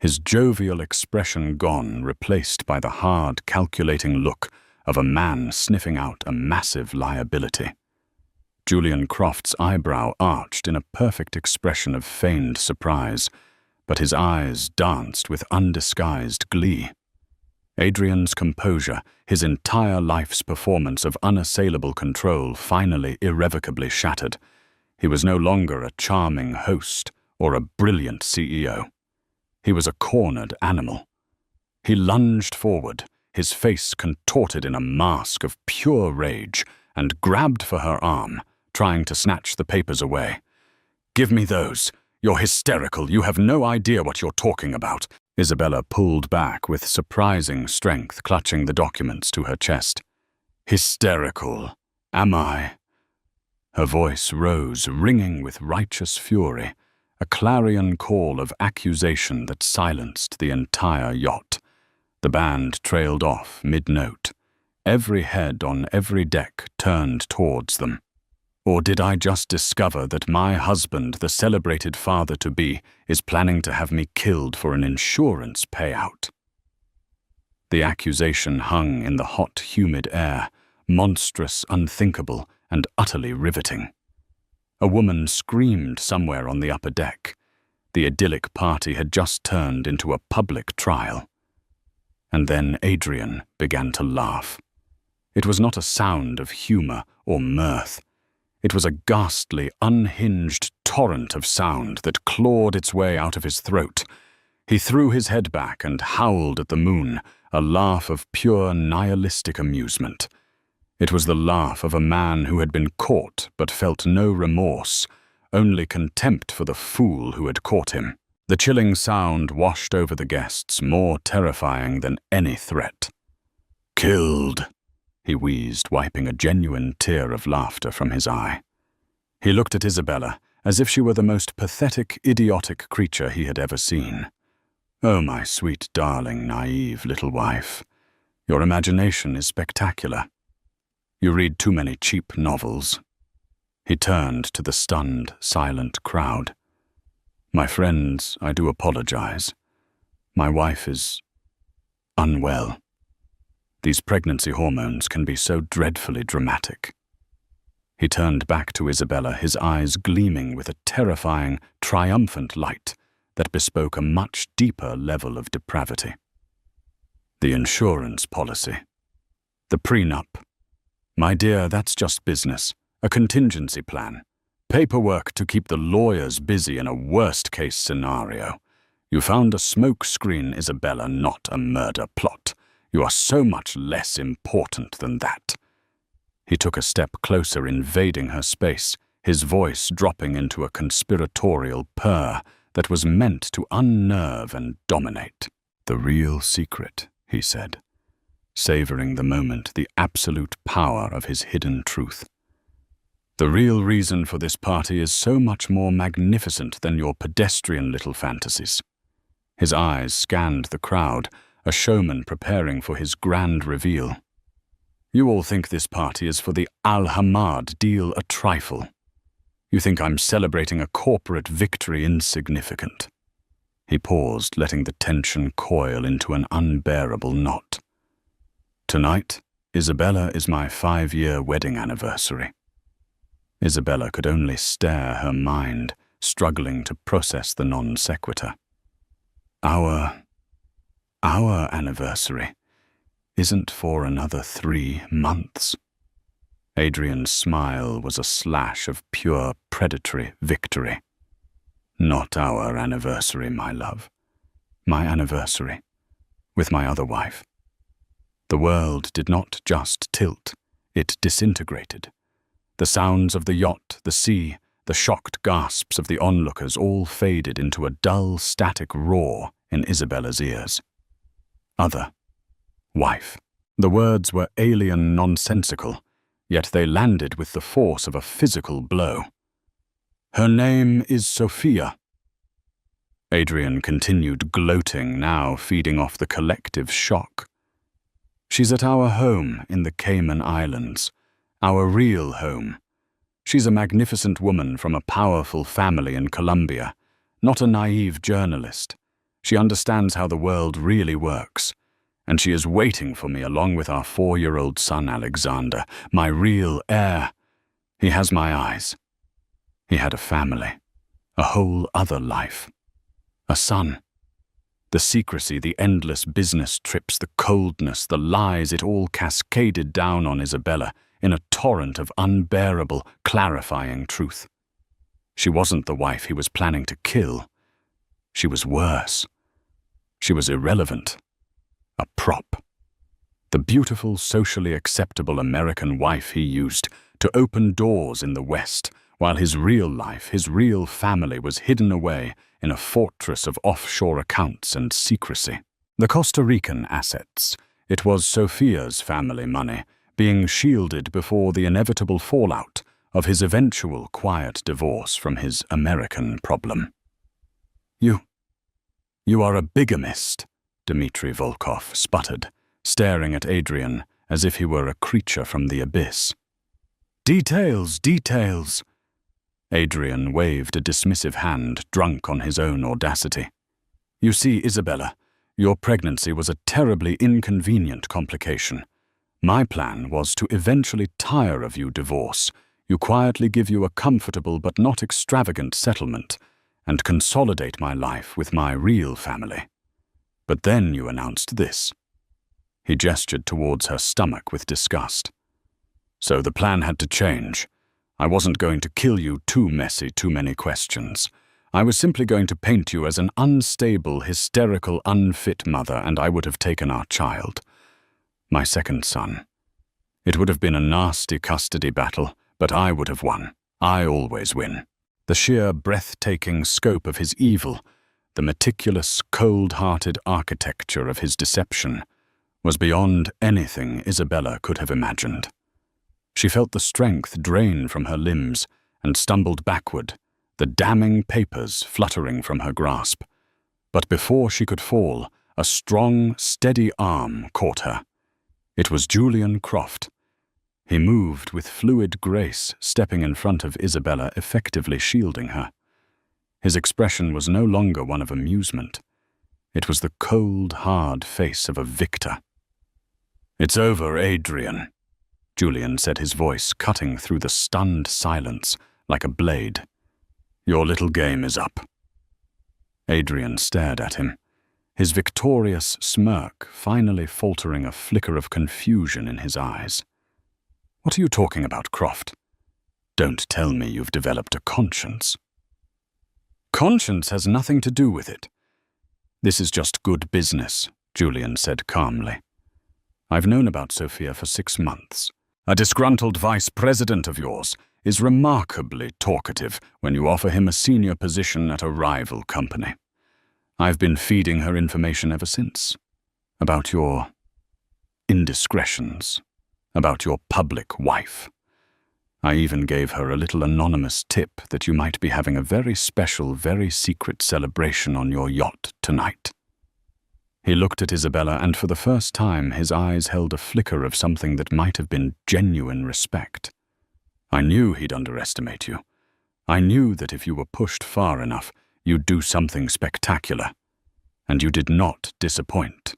his jovial expression gone, replaced by the hard, calculating look of a man sniffing out a massive liability. Julian Croft's eyebrow arched in a perfect expression of feigned surprise, but his eyes danced with undisguised glee. Adrian's composure, his entire life's performance of unassailable control, finally irrevocably shattered. He was no longer a charming host or a brilliant CEO. He was a cornered animal. He lunged forward, his face contorted in a mask of pure rage, and grabbed for her arm, trying to snatch the papers away. "Give me those. You're hysterical. You have no idea what you're talking about." Isabella pulled back with surprising strength, clutching the documents to her chest. "Hysterical, am I?" Her voice rose, ringing with righteous fury, a clarion call of accusation that silenced the entire yacht. The band trailed off mid-note. Every head on every deck turned towards them. Or did I just discover that my husband, the celebrated father-to-be, is planning to have me killed for an insurance payout? The accusation hung in the hot, humid air, monstrous, unthinkable, and utterly riveting. A woman screamed somewhere on the upper deck. The idyllic party had just turned into a public trial. And then Adrian began to laugh. It was not a sound of humor or mirth. It was a ghastly, unhinged torrent of sound that clawed its way out of his throat. He threw his head back and howled at the moon, a laugh of pure nihilistic amusement. It was the laugh of a man who had been caught but felt no remorse, only contempt for the fool who had caught him. The chilling sound washed over the guests, more terrifying than any threat. "Killed," he wheezed, wiping a genuine tear of laughter from his eye. He looked at Isabella as if she were the most pathetic, idiotic creature he had ever seen. "Oh, my sweet, darling, naive little wife. Your imagination is spectacular. You read too many cheap novels." He turned to the stunned, silent crowd. "My friends, I do apologize. My wife is unwell. These pregnancy hormones can be so dreadfully dramatic." He turned back to Isabella, his eyes gleaming with a terrifying, triumphant light that bespoke a much deeper level of depravity. "The insurance policy. The prenup. My dear, that's just business. A contingency plan. Paperwork to keep the lawyers busy in a worst-case scenario. You found a smoke screen, Isabella, not a murder plot. You are so much less important than that." He took a step closer, invading her space, his voice dropping into a conspiratorial purr that was meant to unnerve and dominate. "The real secret," he said, savoring the moment, the absolute power of his hidden truth. "The real reason for this party is so much more magnificent than your pedestrian little fantasies." His eyes scanned the crowd, a showman preparing for his grand reveal. "You all think this party is for the Al-Hamad deal a trifle. You think I'm celebrating a corporate victory insignificant." He paused, letting the tension coil into an unbearable knot. "Tonight, Isabella, is my 5-year wedding anniversary." Isabella could only stare, her mind struggling to process the non sequitur. Our anniversary isn't for another 3 months." Adrian's smile was a slash of pure predatory victory. "Not our anniversary, my love. My anniversary with my other wife." The world did not just tilt, it disintegrated. The sounds of the yacht, the sea, the shocked gasps of the onlookers all faded into a dull, static roar in Isabella's ears. Other. Wife. The words were alien, nonsensical, yet they landed with the force of a physical blow. "Her name is Sophia." Adrian continued gloating, now feeding off the collective shock. "She's at our home in the Cayman Islands, our real home. She's a magnificent woman from a powerful family in Colombia, not a naive journalist. She understands how the world really works, and she is waiting for me along with our 4-year-old son Alexander, my real heir. He has my eyes. He had a family, a whole other life, a son. The secrecy, the endless business trips, the coldness, the lies, it all cascaded down on Isabella in a torrent of unbearable, clarifying truth. She wasn't the wife he was planning to kill. She was worse. She was irrelevant. A prop. The beautiful, socially acceptable American wife he used to open doors in the West, while his real life, his real family was hidden away in a fortress of offshore accounts and secrecy. The Costa Rican assets. It was Sophia's family money, being shielded before the inevitable fallout of his eventual quiet divorce from his American problem. You are a bigamist," Dmitry Volkov sputtered, staring at Adrian as if he were a creature from the abyss. "Details, details." Adrian waved a dismissive hand, drunk on his own audacity. "You see, Isabella, your pregnancy was a terribly inconvenient complication. My plan was to eventually tire of you divorce, you quietly give you a comfortable but not extravagant settlement, and consolidate my life with my real family. But then you announced this." He gestured towards her stomach with disgust. "So the plan had to change. I wasn't going to kill you too messy, too many questions. I was simply going to paint you as an unstable, hysterical, unfit mother, and I would have taken our child. My second son. It would have been a nasty custody battle, but I would have won. I always win. The sheer breathtaking scope of his evil, the meticulous, cold-hearted architecture of his deception, was beyond anything Isabella could have imagined. She felt the strength drain from her limbs and stumbled backward, the damning papers fluttering from her grasp. But before she could fall, a strong, steady arm caught her. It was Julian Croft. He moved with fluid grace, stepping in front of Isabella, effectively shielding her. His expression was no longer one of amusement. It was the cold, hard face of a victor. "It's over, Adrian," Julian said, his voice cutting through the stunned silence like a blade. "Your little game is up." Adrian stared at him, his victorious smirk finally faltering a flicker of confusion in his eyes. "What are you talking about, Croft? Don't tell me you've developed a conscience." "Conscience has nothing to do with it. This is just good business," Julian said calmly. "I've known about Sophia for 6 months. A disgruntled vice president of yours is remarkably talkative when you offer him a senior position at a rival company. I've been feeding her information ever since. About your indiscretions. About your public wife. I even gave her a little anonymous tip that you might be having a very special, very secret celebration on your yacht tonight." He looked at Isabella, and for the first time his eyes held a flicker of something that might have been genuine respect. "I knew he'd underestimate you. I knew that if you were pushed far enough, you'd do something spectacular. And you did not disappoint."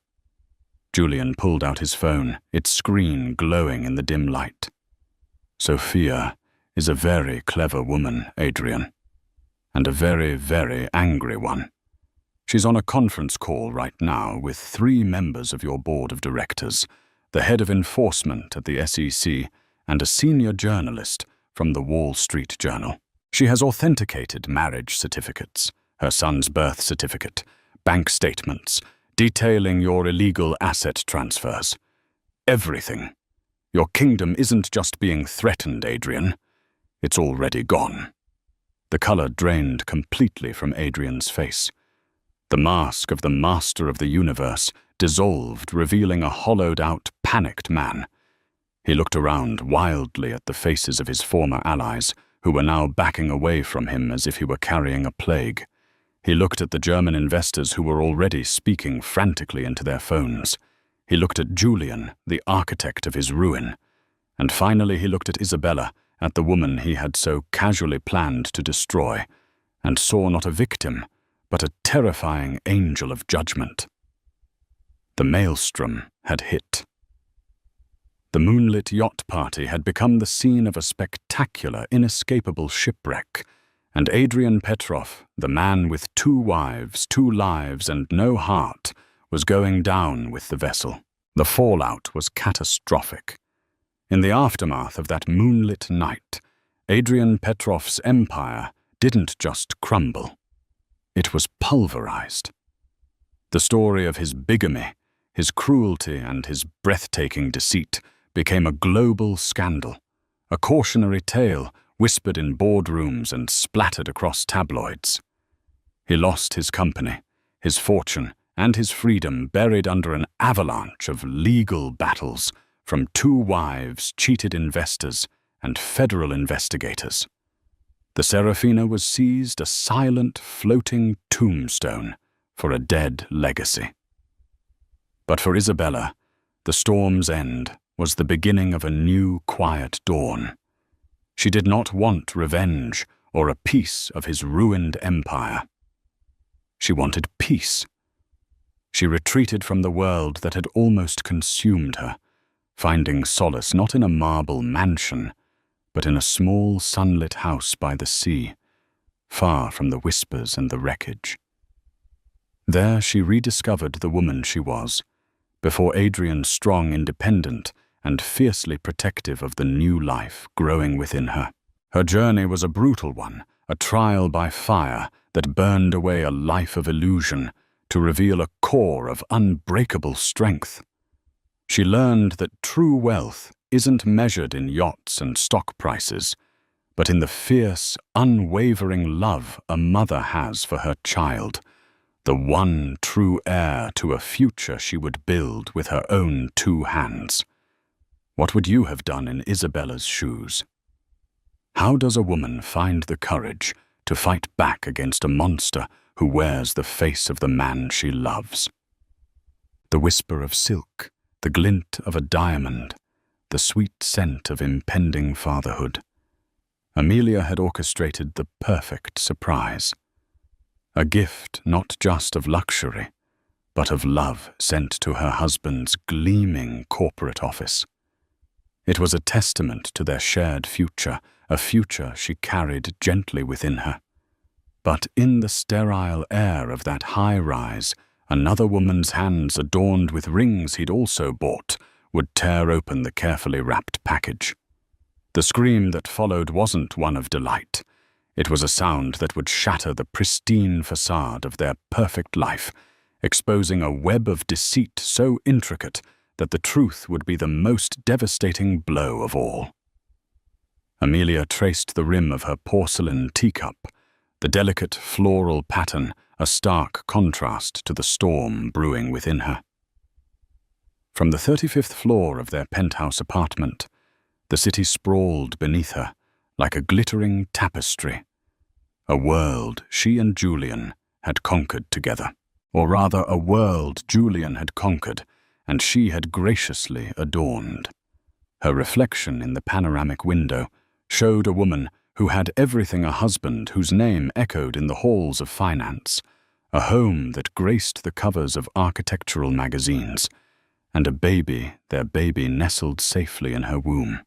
Julian pulled out his phone, its screen glowing in the dim light. "Sophia is a very clever woman, Adrian. And a very, very angry one. She's on a conference call right now with 3 members of your board of directors, the head of enforcement at the SEC, and a senior journalist from the Wall Street Journal. She has authenticated marriage certificates, her son's birth certificate, bank statements, detailing your illegal asset transfers. Everything. Your kingdom isn't just being threatened, Adrian. It's already gone." The color drained completely from Adrian's face. The mask of the master of the universe dissolved, revealing a hollowed-out, panicked man. He looked around wildly at the faces of his former allies, who were now backing away from him as if he were carrying a plague. He looked at the German investors who were already speaking frantically into their phones. He looked at Julian, the architect of his ruin. And finally he looked at Isabella, at the woman he had so casually planned to destroy, and saw not a victim, but a terrifying angel of judgment. The maelstrom had hit. The Moonlit yacht party had become the scene of a spectacular, inescapable shipwreck, and Adrian Petrov, the man with 2 wives, 2 lives, and no heart, was going down with the vessel. The fallout was catastrophic. In the aftermath of that moonlit night, Adrian Petrov's empire didn't just crumble. It was pulverized. The story of his bigamy, his cruelty, and his breathtaking deceit became a global scandal, a cautionary tale whispered in boardrooms and splattered across tabloids. He lost his company, his fortune, and his freedom buried under an avalanche of legal battles from 2 wives, cheated investors, and federal investigators. The Serafina was seized a silent, floating tombstone for a dead legacy. But for Isabella, the storm's end was the beginning of a new, quiet dawn. She did not want revenge or a piece of his ruined empire. She wanted peace. She retreated from the world that had almost consumed her, finding solace not in a marble mansion, but in a small sunlit house by the sea, far from the whispers and the wreckage. There she rediscovered the woman she was, before Adrian's strong, independent, and fiercely protective of the new life growing within her. Her journey was a brutal one, a trial by fire that burned away a life of illusion to reveal a core of unbreakable strength. She learned that true wealth isn't measured in yachts and stock prices, but in the fierce, unwavering love a mother has for her child, the one true heir to a future she would build with her own 2 hands. What would you have done in Isabella's shoes? How does a woman find the courage to fight back against a monster who wears the face of the man she loves? The whisper of silk, the glint of a diamond, the sweet scent of impending fatherhood. Amelia had orchestrated the perfect surprise. A gift not just of luxury, but of love sent to her husband's gleaming corporate office. It was a testament to their shared future, a future she carried gently within her. But in the sterile air of that high-rise, another woman's hands adorned with rings he'd also bought would tear open the carefully wrapped package. The scream that followed wasn't one of delight. It was a sound that would shatter the pristine facade of their perfect life, exposing a web of deceit so intricate that the truth would be the most devastating blow of all. Amelia traced the rim of her porcelain teacup, the delicate floral pattern a stark contrast to the storm brewing within her. From the 35th floor of their penthouse apartment, the city sprawled beneath her like a glittering tapestry, a world she and Julian had conquered together. Or rather, a world Julian had conquered and she had graciously adorned. Her reflection in the panoramic window showed a woman who had everything a husband whose name echoed in the halls of finance, a home that graced the covers of architectural magazines, and a baby, their baby nestled safely in her womb.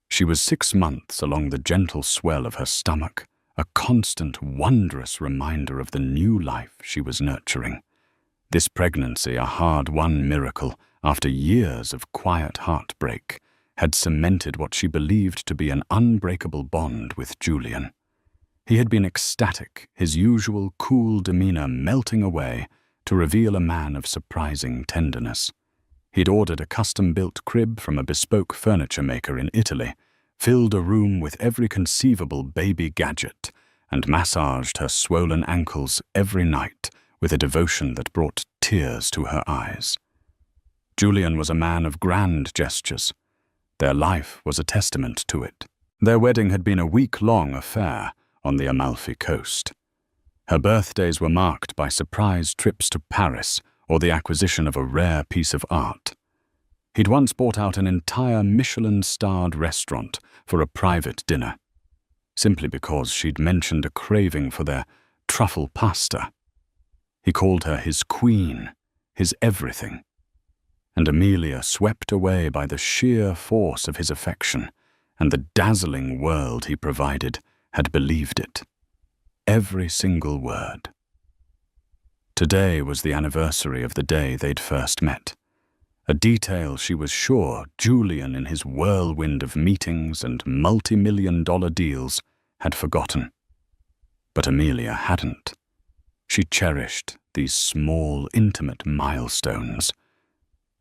She was 6 months along the gentle swell of her stomach, a constant, wondrous reminder of the new life she was nurturing. This pregnancy, a hard-won miracle after years of quiet heartbreak, had cemented what she believed to be an unbreakable bond with Julian. He had been ecstatic, his usual cool demeanor melting away to reveal a man of surprising tenderness. He'd ordered a custom-built crib from a bespoke furniture maker in Italy, filled a room with every conceivable baby gadget, and massaged her swollen ankles every night with a devotion that brought tears to her eyes. Julian was a man of grand gestures. Their life was a testament to it. Their wedding had been a week-long affair on the Amalfi Coast. Her birthdays were marked by surprise trips to Paris or the acquisition of a rare piece of art. He'd once bought out an entire Michelin-starred restaurant for a private dinner, simply because she'd mentioned a craving for their truffle pasta. He called her his queen, his everything. And Amelia, swept away by the sheer force of his affection and the dazzling world he provided, had believed it. Every single word. Today was the anniversary of the day they'd first met. A detail she was sure Julian, in his whirlwind of meetings and multi-million-dollar deals, had forgotten. But Amelia hadn't. She cherished these small, intimate milestones.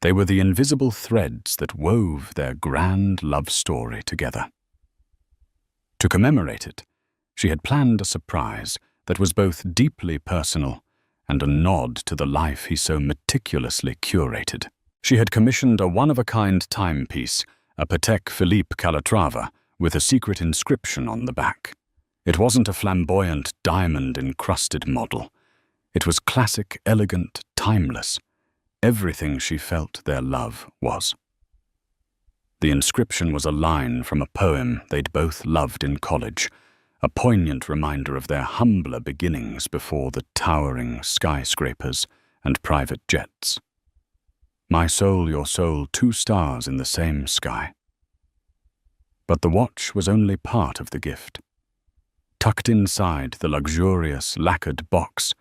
They were the invisible threads that wove their grand love story together. To commemorate it, she had planned a surprise that was both deeply personal and a nod to the life he so meticulously curated. She had commissioned a one-of-a-kind timepiece, a Patek Philippe Calatrava, with a secret inscription on the back. It wasn't a flamboyant, diamond-encrusted model. It was classic, elegant, timeless. Everything she felt their love was. The inscription was a line from a poem they'd both loved in college, a poignant reminder of their humbler beginnings before the towering skyscrapers and private jets. My soul, your soul, 2 stars in the same sky. But the watch was only part of the gift. Tucked inside the luxurious, lacquered box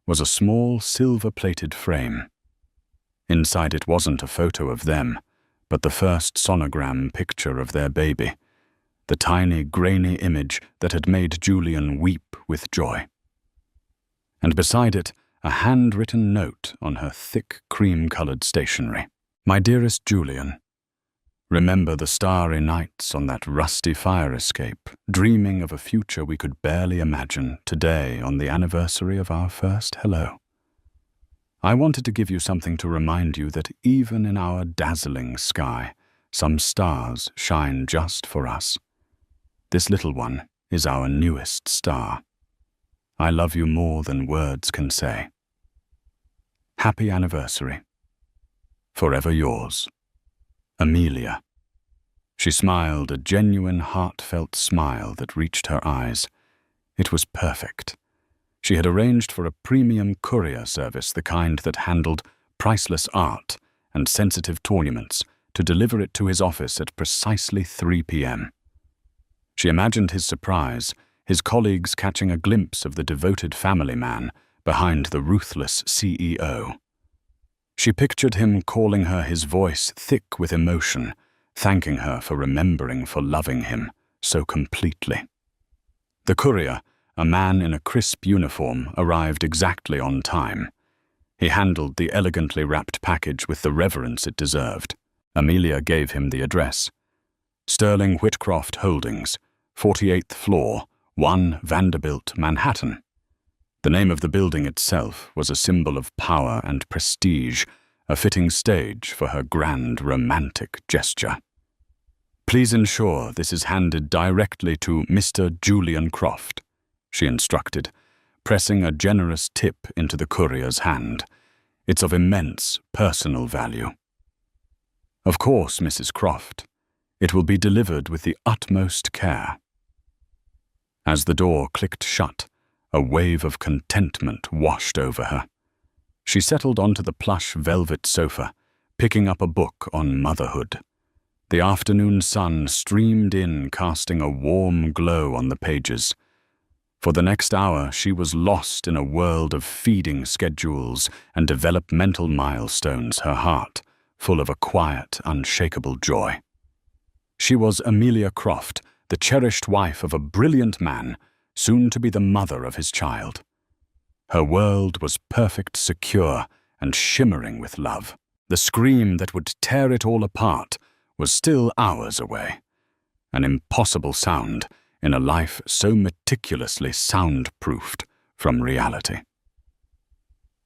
was a small, silver-plated frame. Inside it wasn't a photo of them, but the first sonogram picture of their baby, the tiny, grainy image that had made Julian weep with joy. And beside it, a handwritten note on her thick, cream-colored stationery. My dearest Julian, Remember the starry nights on that rusty fire escape, dreaming of a future we could barely imagine today on the anniversary of our first hello. I wanted to give you something to remind you that even in our dazzling sky, some stars shine just for us. This little one is our newest star. I love you more than words can say. Happy anniversary. Forever yours, Amelia. She smiled, a genuine, heartfelt smile that reached her eyes. It was perfect. She had arranged for a premium courier service, the kind that handled priceless art and sensitive tournaments, to deliver it to his office at precisely 3 p.m. She imagined his surprise, his colleagues catching a glimpse of the devoted family man behind the ruthless CEO. She pictured him calling her, his voice thick with emotion, thanking her for remembering, for loving him so completely. The courier, a man in a crisp uniform, arrived exactly on time. He handled the elegantly wrapped package with the reverence it deserved. Amelia gave him the address. Sterling Whitcroft Holdings, 48th floor, 1 Vanderbilt, Manhattan. The name of the building itself was a symbol of power and prestige, a fitting stage for her grand romantic gesture. Please ensure this is handed directly to Mr. Julian Croft, she instructed, pressing a generous tip into the courier's hand. It's of immense personal value. Of course, Mrs. Croft. It will be delivered with the utmost care. As the door clicked shut, a wave of contentment washed over her. She settled onto the plush velvet sofa, picking up a book on motherhood. The afternoon sun streamed in, casting a warm glow on the pages. For the next hour, she was lost in a world of feeding schedules and developmental milestones, her heart full of a quiet, unshakable joy. She was Amelia Croft, the cherished wife of a brilliant man, soon to be the mother of his child. Her world was perfect, secure, and shimmering with love. The scream that would tear it all apart was still hours away, an impossible sound in a life so meticulously soundproofed from reality.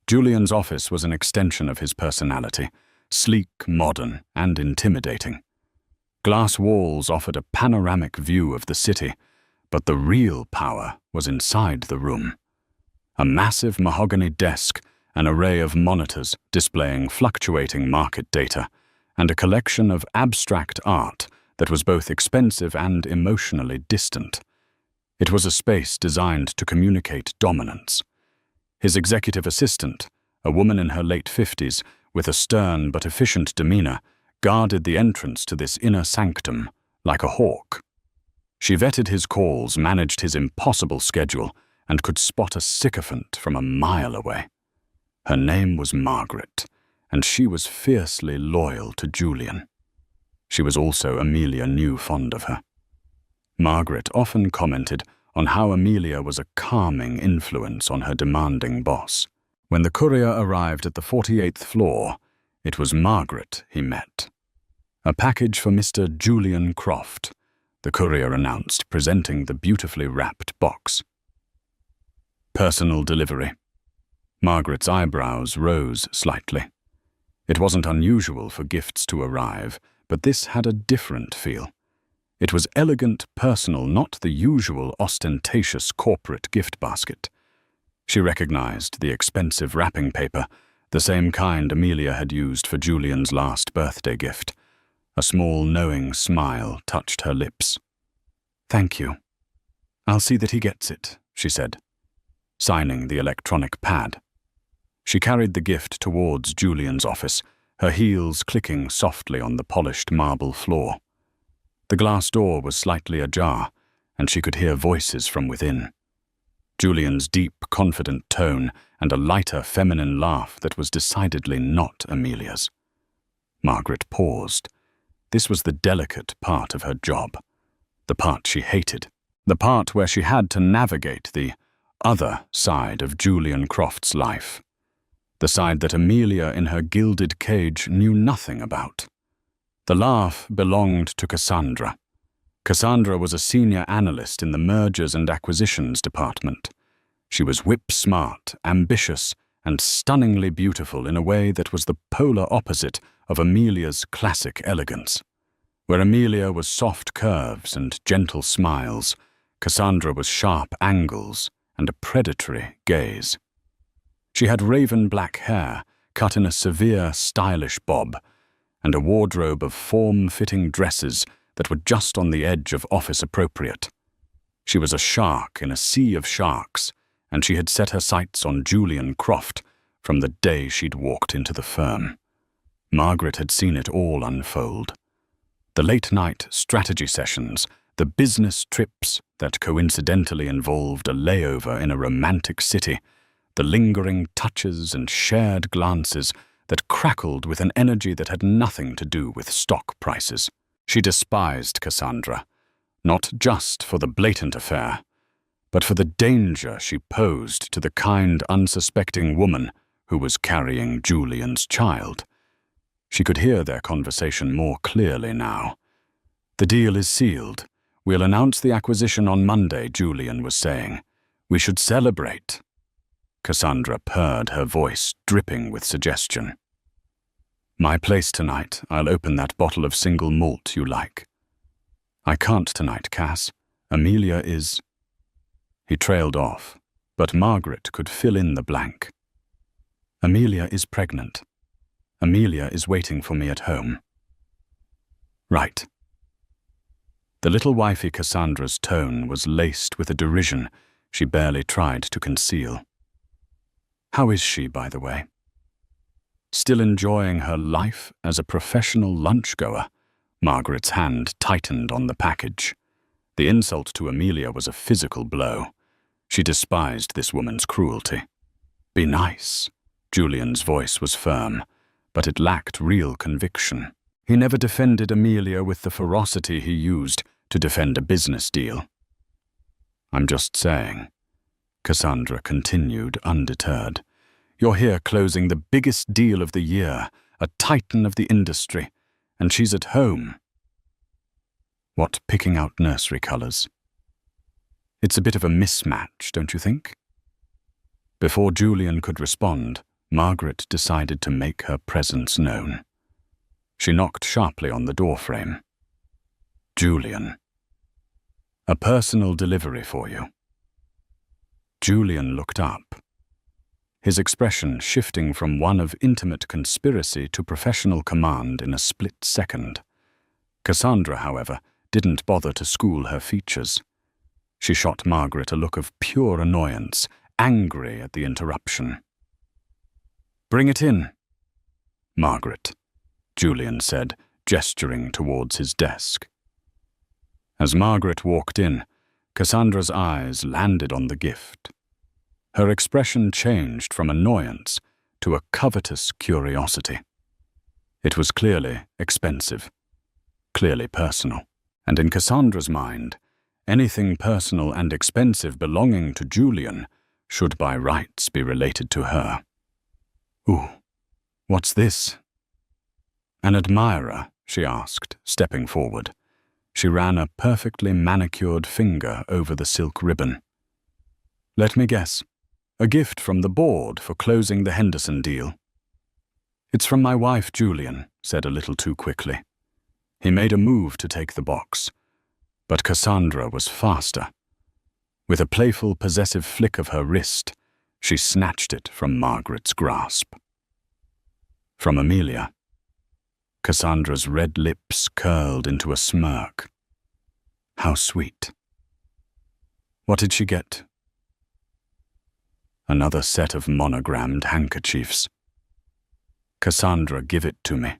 Julian's office was an extension of his personality, sleek, modern, and intimidating. Glass walls offered a panoramic view of the city, but the real power was inside the room. A massive mahogany desk, an array of monitors displaying fluctuating market data, and a collection of abstract art that was both expensive and emotionally distant. It was a space designed to communicate dominance. His executive assistant, a woman in her late 50s with a stern but efficient demeanor, guarded the entrance to this inner sanctum like a hawk. She vetted his calls, managed his impossible schedule, and could spot a sycophant from a mile away. Her name was Margaret, and she was fiercely loyal to Julian. She was also, Amelia knew, fond of her. Margaret often commented on how Amelia was a calming influence on her demanding boss. When the courier arrived at the 48th floor, it was Margaret he met. A package for Mr. Julian Croft, the courier announced, presenting the beautifully wrapped box. Personal delivery. Margaret's eyebrows rose slightly. It wasn't unusual for gifts to arrive, but this had a different feel. It was elegant, personal, not the usual ostentatious corporate gift basket. She recognized the expensive wrapping paper, the same kind Amelia had used for Julian's last birthday gift. A small, knowing smile touched her lips. "Thank you. I'll see that he gets it," she said, signing the electronic pad. She carried the gift towards Julian's office, her heels clicking softly on the polished marble floor. The glass door was slightly ajar, and she could hear voices from within. Julian's deep, confident tone and a lighter, feminine laugh that was decidedly not Amelia's. Margaret paused. This was the delicate part of her job, the part she hated, the part where she had to navigate the other side of Julian Croft's life, the side that Amelia in her gilded cage knew nothing about. The laugh belonged to Cassandra. Cassandra was a senior analyst in the mergers and acquisitions department. She was whip-smart, ambitious, and stunningly beautiful in a way that was the polar opposite of Amelia's classic elegance. Where Amelia was soft curves and gentle smiles, Cassandra was sharp angles and a predatory gaze. She had raven black hair, cut in a severe, stylish bob, and a wardrobe of form-fitting dresses that were just on the edge of office-appropriate. She was a shark in a sea of sharks, and she had set her sights on Julian Croft from the day she'd walked into the firm. Margaret had seen it all unfold. The late-night strategy sessions, the business trips that coincidentally involved a layover in a romantic city, the lingering touches and shared glances that crackled with an energy that had nothing to do with stock prices. She despised Cassandra, not just for the blatant affair, but for the danger she posed to the kind, unsuspecting woman who was carrying Julian's child. She could hear their conversation more clearly now. "The deal is sealed. We'll announce the acquisition on Monday," Julian was saying. "We should celebrate." Cassandra purred, her voice dripping with suggestion. "My place tonight. I'll open that bottle of single malt you like." "I can't tonight, Cass. Amelia is—" He trailed off, but Margaret could fill in the blank. "Amelia is pregnant. Amelia is waiting for me at home." "Right." The little wifey Cassandra's tone was laced with a derision she barely tried to conceal. "How is she, by the way?" "Still enjoying her life as a professional lunch-goer?" Margaret's hand tightened on the package. The insult to Amelia was a physical blow. She despised this woman's cruelty. "Be nice." Julian's voice was firm, but it lacked real conviction. He never defended Amelia with the ferocity he used to defend a business deal. "I'm just saying," Cassandra continued, undeterred. "You're here closing the biggest deal of the year, a titan of the industry, and she's at home." "What, picking out nursery colours?" "It's a bit of a mismatch, don't you think?" Before Julian could respond, Margaret decided to make her presence known. She knocked sharply on the doorframe. "Julian. A personal delivery for you." Julian looked up, his expression shifting from one of intimate conspiracy to professional command in a split second. Cassandra, however, didn't bother to school her features. She shot Margaret a look of pure annoyance, angry at the interruption. "Bring it in." "Margaret," Julian said, gesturing towards his desk. As Margaret walked in, Cassandra's eyes landed on the gift. Her expression changed from annoyance to a covetous curiosity. It was clearly expensive, clearly personal, and in Cassandra's mind, anything personal and expensive belonging to Julian should by rights be related to her. "Ooh, what's this?" "An admirer?" she asked, stepping forward. She ran a perfectly manicured finger over the silk ribbon. "Let me guess. A gift from the board for closing the Henderson deal." "It's from my wife, Julian," said a little too quickly. He made a move to take the box, but Cassandra was faster. With a playful, possessive flick of her wrist, she snatched it from Margaret's grasp. "From Amelia." Cassandra's red lips curled into a smirk. "How sweet." "What did she get?" "Another set of monogrammed handkerchiefs." "Cassandra, give it to me."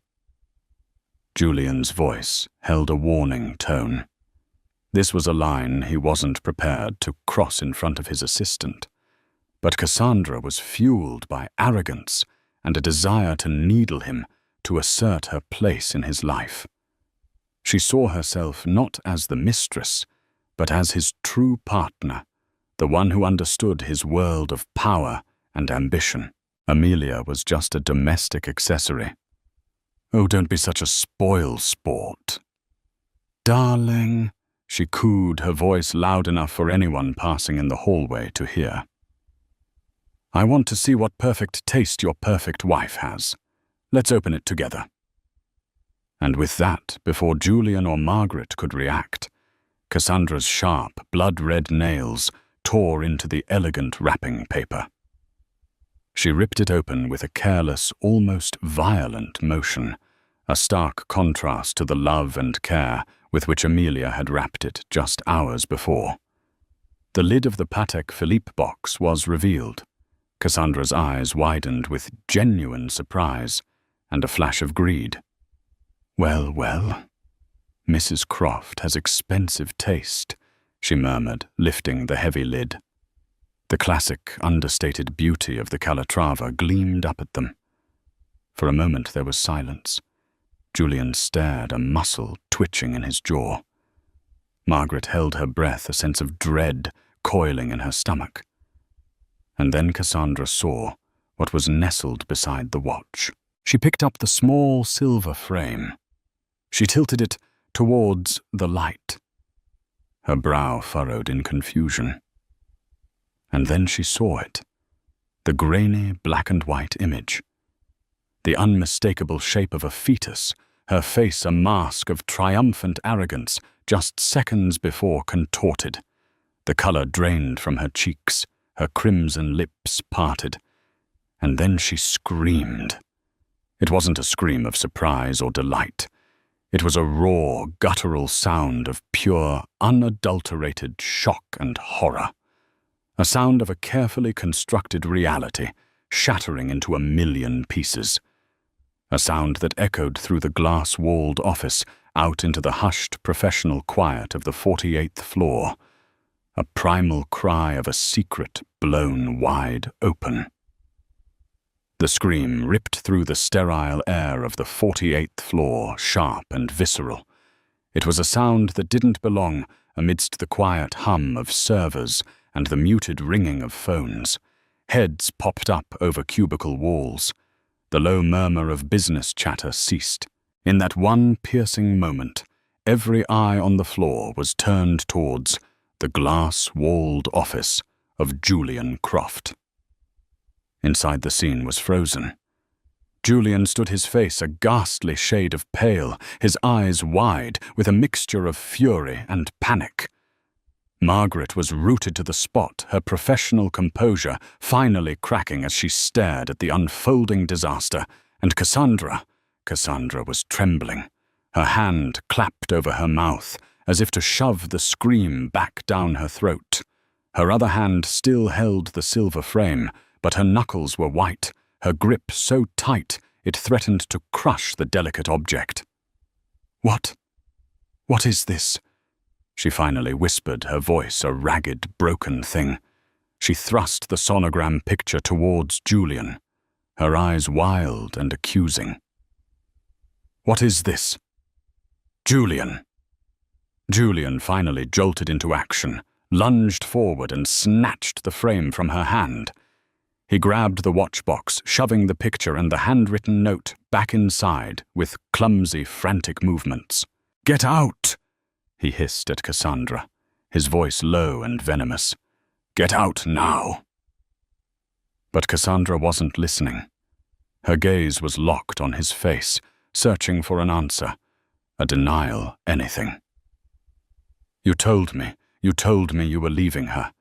Julian's voice held a warning tone. This was a line he wasn't prepared to cross in front of his assistant. But Cassandra was fueled by arrogance and a desire to needle him, to assert her place in his life. She saw herself not as the mistress, but as his true partner, the one who understood his world of power and ambition. Amelia was just a domestic accessory. Oh, don't be such a spoil sport. Darling, she cooed, her voice loud enough for anyone passing in the hallway to hear. I want to see what perfect taste your perfect wife has. Let's open it together. And with that, before Julian or Margaret could react, Cassandra's sharp, blood-red nails tore into the elegant wrapping paper. She ripped it open with a careless, almost violent motion, a stark contrast to the love and care with which Amelia had wrapped it just hours before. The lid of the Patek Philippe box was revealed. Cassandra's eyes widened with genuine surprise and a flash of greed. Well, well, Mrs. Croft has expensive taste, she murmured, lifting the heavy lid. The classic, understated beauty of the Calatrava gleamed up at them. For a moment there was silence. Julian stared, a muscle twitching in his jaw. Margaret held her breath, a sense of dread coiling in her stomach. And then Cassandra saw what was nestled beside the watch. She picked up the small silver frame. She tilted it towards the light. Her brow furrowed in confusion. And then she saw it, the grainy black-and-white image. The unmistakable shape of a fetus, her face a mask of triumphant arrogance, just seconds before contorted. The color drained from her cheeks, her crimson lips parted. And then she screamed. It wasn't a scream of surprise or delight. It was a raw, guttural sound of pure, unadulterated shock and horror. A sound of a carefully constructed reality, shattering into a million pieces. A sound that echoed through the glass-walled office out into the hushed professional quiet of the 48th floor. A primal cry of a secret blown wide open. The scream ripped through the sterile air of the 48th floor, sharp and visceral. It was a sound that didn't belong amidst the quiet hum of servers and the muted ringing of phones. Heads popped up over cubicle walls. The low murmur of business chatter ceased. In that one piercing moment, every eye on the floor was turned towards the glass-walled office of Julian Croft. Inside the scene was frozen. Julian stood, his face a ghastly shade of pale, his eyes wide with a mixture of fury and panic. Margaret was rooted to the spot, her professional composure finally cracking as she stared at the unfolding disaster, and Cassandra was trembling. Her hand clapped over her mouth, as if to shove the scream back down her throat. Her other hand still held the silver frame, but her knuckles were white, her grip so tight it threatened to crush the delicate object. What is this?" she finally whispered, her voice a ragged, broken thing. She thrust the sonogram picture towards Julian, her eyes wild and accusing. "What is this?" "Julian!" Julian finally jolted into action, lunged forward and snatched the frame from her hand. He grabbed the watchbox, shoving the picture and the handwritten note back inside with clumsy, frantic movements. "Get out!" he hissed at Cassandra, his voice low and venomous. "Get out now!" But Cassandra wasn't listening. Her gaze was locked on his face, searching for an answer, a denial, anything. You told me you were leaving her.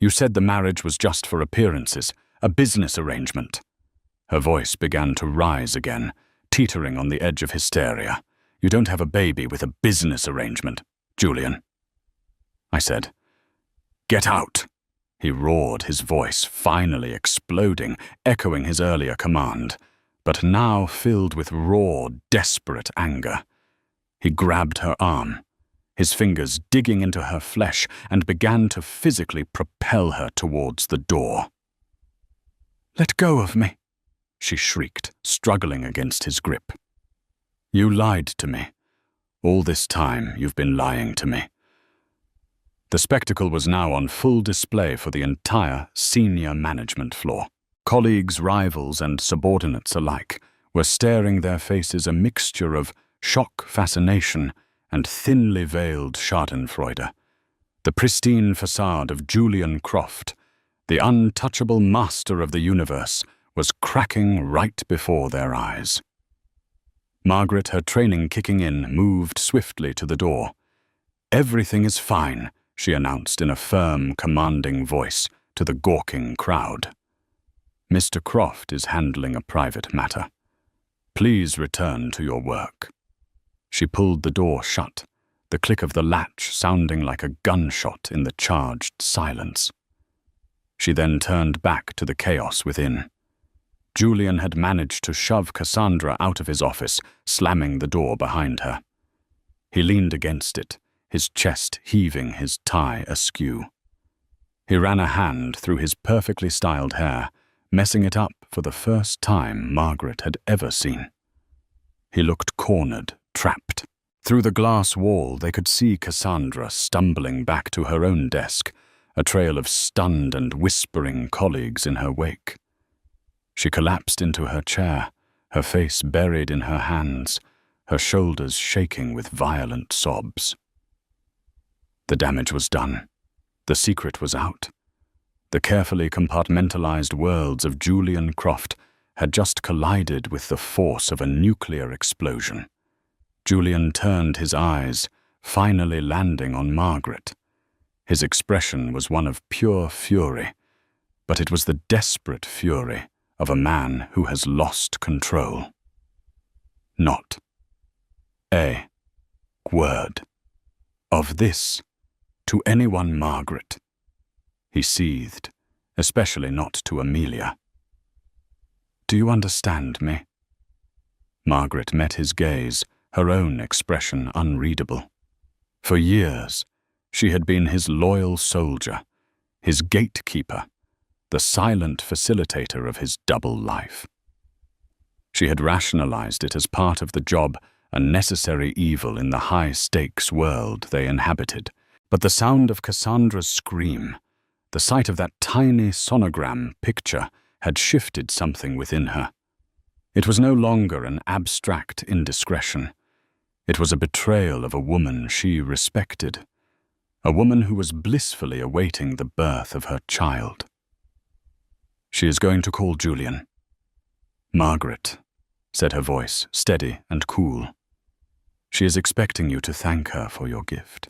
You said the marriage was just for appearances, a business arrangement." Her voice began to rise again, teetering on the edge of hysteria. "You don't have a baby with a business arrangement, Julian." I said. "Get out!" he roared, his voice finally exploding, echoing his earlier command, but now filled with raw, desperate anger. He grabbed her arm, his fingers digging into her flesh, and began to physically propel her towards the door. "Let go of me," she shrieked, struggling against his grip. "You lied to me. All this time you've been lying to me." The spectacle was now on full display for the entire senior management floor. Colleagues, rivals, and subordinates alike were staring their faces a mixture of shock fascination and thinly veiled schadenfreude. The pristine facade of Julian Croft, the untouchable master of the universe, was cracking right before their eyes. Margaret, her training kicking in, moved swiftly to the door. "Everything is fine," she announced in a firm, commanding voice to the gawking crowd. "Mr. Croft is handling a private matter. Please return to your work." She pulled the door shut, the click of the latch sounding like a gunshot in the charged silence. She then turned back to the chaos within. Julian had managed to shove Cassandra out of his office, slamming the door behind her. He leaned against it, his chest heaving, his tie askew. He ran a hand through his perfectly styled hair, messing it up for the first time Margaret had ever seen. He looked cornered, trapped. Through the glass wall they could see Cassandra stumbling back to her own desk, a trail of stunned and whispering colleagues in her wake. She collapsed into her chair, her face buried in her hands, her shoulders shaking with violent sobs. The damage was done. The secret was out. The carefully compartmentalized worlds of Julian Croft had just collided with the force of a nuclear explosion. Julian turned his eyes, finally landing on Margaret. His expression was one of pure fury, but it was the desperate fury of a man who has lost control. Not a word of this to anyone, Margaret, he seethed, especially not to Amelia. "Do you understand me?" Margaret met his gaze, her own expression unreadable. For years, she had been his loyal soldier, his gatekeeper, the silent facilitator of his double life. She had rationalized it as part of the job, a necessary evil in the high-stakes world they inhabited. But the sound of Cassandra's scream, the sight of that tiny sonogram picture, had shifted something within her. It was no longer an abstract indiscretion. It was a betrayal of a woman she respected, a woman who was blissfully awaiting the birth of her child. "She is going to call Julian." "Margaret," said her voice, steady and cool. "She is expecting you to thank her for your gift.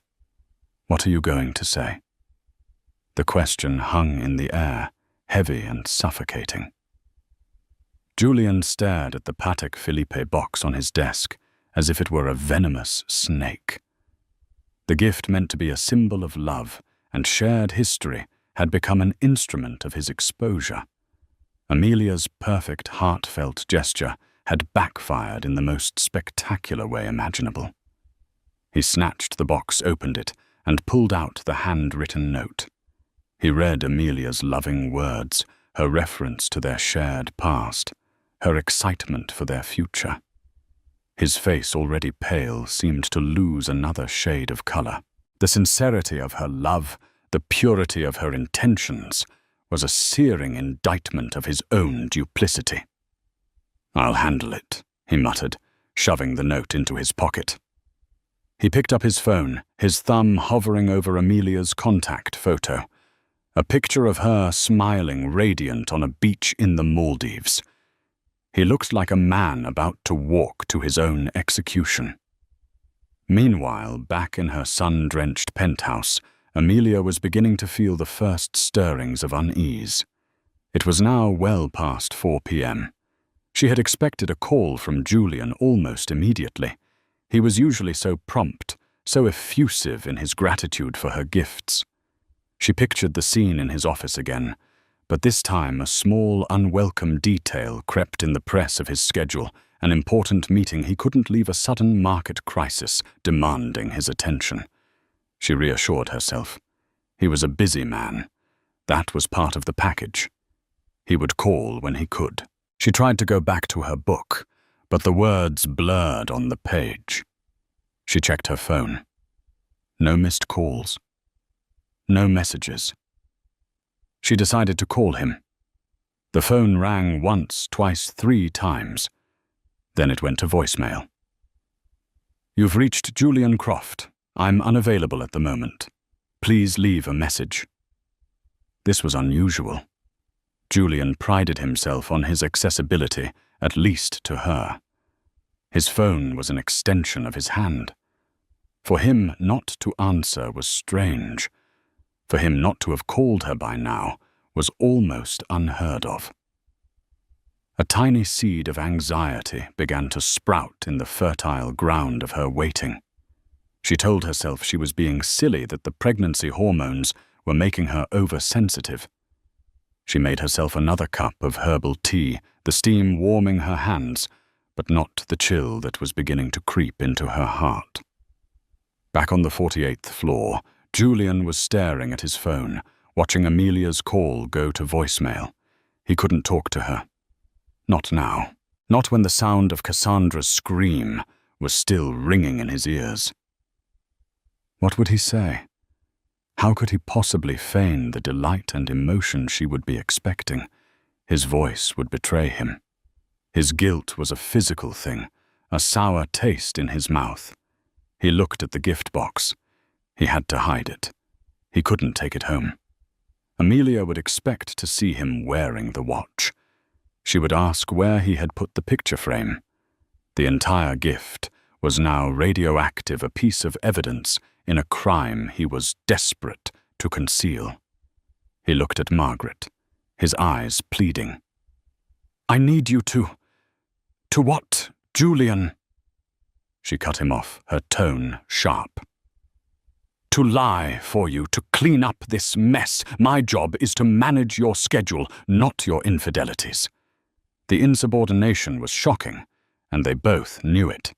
What are you going to say?" The question hung in the air, heavy and suffocating. Julian stared at the Patek Philippe box on his desk as if it were a venomous snake. The gift, meant to be a symbol of love and shared history, had become an instrument of his exposure. Amelia's perfect, heartfelt gesture had backfired in the most spectacular way imaginable. He snatched the box, opened it, and pulled out the handwritten note. He read Amelia's loving words, her reference to their shared past, her excitement for their future. His face, already pale, seemed to lose another shade of color. The sincerity of her love, the purity of her intentions, was a searing indictment of his own duplicity. "I'll handle it," he muttered, shoving the note into his pocket. He picked up his phone, his thumb hovering over Amelia's contact photo, a picture of her smiling, radiant on a beach in the Maldives. He looked like a man about to walk to his own execution. Meanwhile, back in her sun-drenched penthouse, Amelia was beginning to feel the first stirrings of unease. It was now well past 4 p.m. She had expected a call from Julian almost immediately. He was usually so prompt, so effusive in his gratitude for her gifts. She pictured the scene in his office again, but this time a small, unwelcome detail crept in the press of his schedule, an important meeting he couldn't leave, a sudden market crisis demanding his attention. She reassured herself. He was a busy man. That was part of the package. He would call when he could. She tried to go back to her book, but the words blurred on the page. She checked her phone. No missed calls. No messages. She decided to call him. The phone rang once, twice, 3 times. Then it went to voicemail. "You've reached Julian Croft. I'm unavailable at the moment. Please leave a message." This was unusual. Julian prided himself on his accessibility, at least to her. His phone was an extension of his hand. For him not to answer was strange. For him not to have called her by now was almost unheard of. A tiny seed of anxiety began to sprout in the fertile ground of her waiting. She told herself she was being silly, that the pregnancy hormones were making her oversensitive. She made herself another cup of herbal tea, the steam warming her hands, but not the chill that was beginning to creep into her heart. Back on the 48th floor, Julian was staring at his phone, watching Amelia's call go to voicemail. He couldn't talk to her. Not now. Not when the sound of Cassandra's scream was still ringing in his ears. What would he say? How could he possibly feign the delight and emotion she would be expecting? His voice would betray him. His guilt was a physical thing, a sour taste in his mouth. He looked at the gift box. He had to hide it. He couldn't take it home. Amelia would expect to see him wearing the watch. She would ask where he had put the picture frame. The entire gift was now radioactive, a piece of evidence in a crime he was desperate to conceal. He looked at Margaret, his eyes pleading. "I need you to what, Julian?" She cut him off, her tone sharp. "To lie for you, to clean up this mess. My job is to manage your schedule, not your infidelities." The insubordination was shocking, and they both knew it.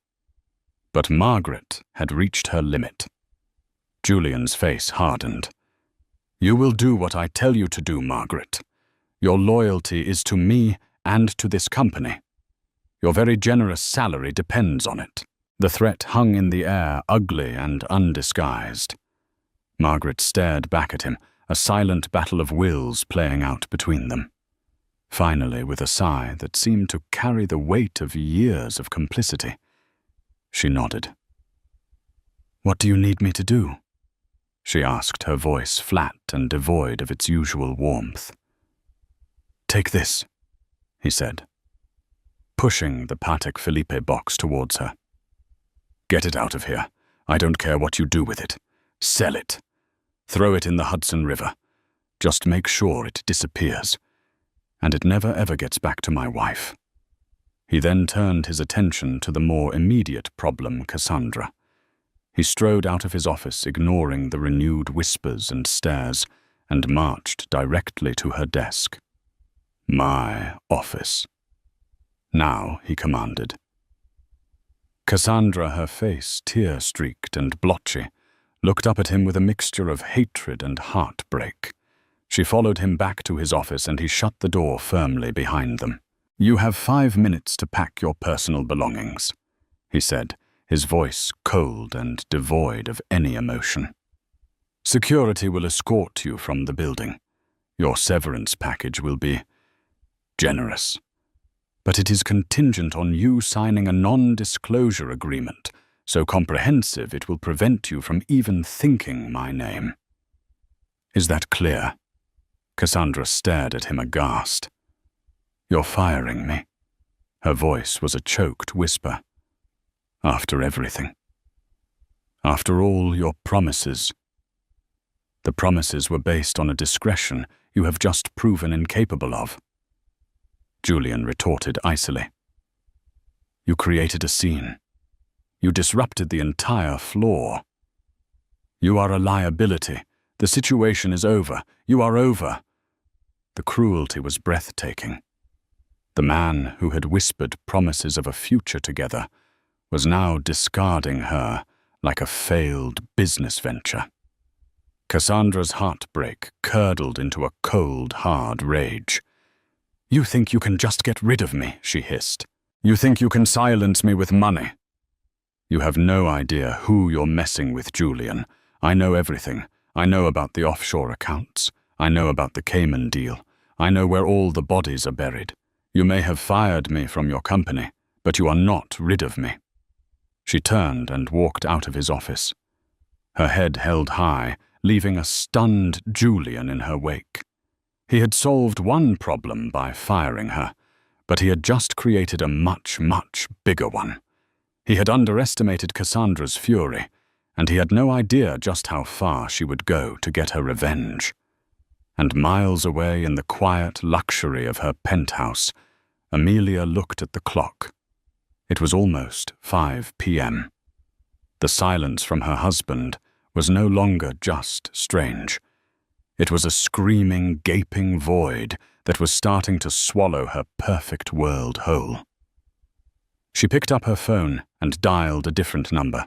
But Margaret had reached her limit. Julian's face hardened. "You will do what I tell you to do, Margaret. Your loyalty is to me and to this company. Your very generous salary depends on it." The threat hung in the air, ugly and undisguised. Margaret stared back at him, a silent battle of wills playing out between them. Finally, with a sigh that seemed to carry the weight of years of complicity, she nodded. "What do you need me to do?" she asked, her voice flat and devoid of its usual warmth. "Take this," he said, pushing the Patek Philippe box towards her. "Get it out of here. I don't care what you do with it. Sell it. Throw it in the Hudson River. Just make sure it disappears. And it never ever gets back to my wife." He then turned his attention to the more immediate problem, Cassandra. He strode out of his office, ignoring the renewed whispers and stares, and marched directly to her desk. "My office." "Now," he commanded. Cassandra, her face tear-streaked and blotchy, looked up at him with a mixture of hatred and heartbreak. She followed him back to his office, and he shut the door firmly behind them. "You have 5 minutes to pack your personal belongings," he said, his voice cold and devoid of any emotion. "Security will escort you from the building. Your severance package will be generous. But it is contingent on you signing a non-disclosure agreement, so comprehensive it will prevent you from even thinking my name." "Is that clear?" Cassandra stared at him aghast. "You're firing me." Her voice was a choked whisper. "After everything. After all your promises." "The promises were based on a discretion you have just proven incapable of," Julian retorted icily. "You created a scene. You disrupted the entire floor. You are a liability. The situation is over. You are over." The cruelty was breathtaking. The man who had whispered promises of a future together was now discarding her like a failed business venture. Cassandra's heartbreak curdled into a cold, hard rage. "You think you can just get rid of me," she hissed. "You think you can silence me with money. You have no idea who you're messing with, Julian. I know everything. I know about the offshore accounts. I know about the Cayman deal. I know where all the bodies are buried. You may have fired me from your company, but you are not rid of me." She turned and walked out of his office, her head held high, leaving a stunned Julian in her wake. He had solved one problem by firing her, but he had just created a much, much bigger one. He had underestimated Cassandra's fury, and he had no idea just how far she would go to get her revenge. And miles away in the quiet luxury of her penthouse, Amelia looked at the clock. It was almost 5 p.m. The silence from her husband was no longer just strange. It was a screaming, gaping void that was starting to swallow her perfect world whole. She picked up her phone and dialed a different number.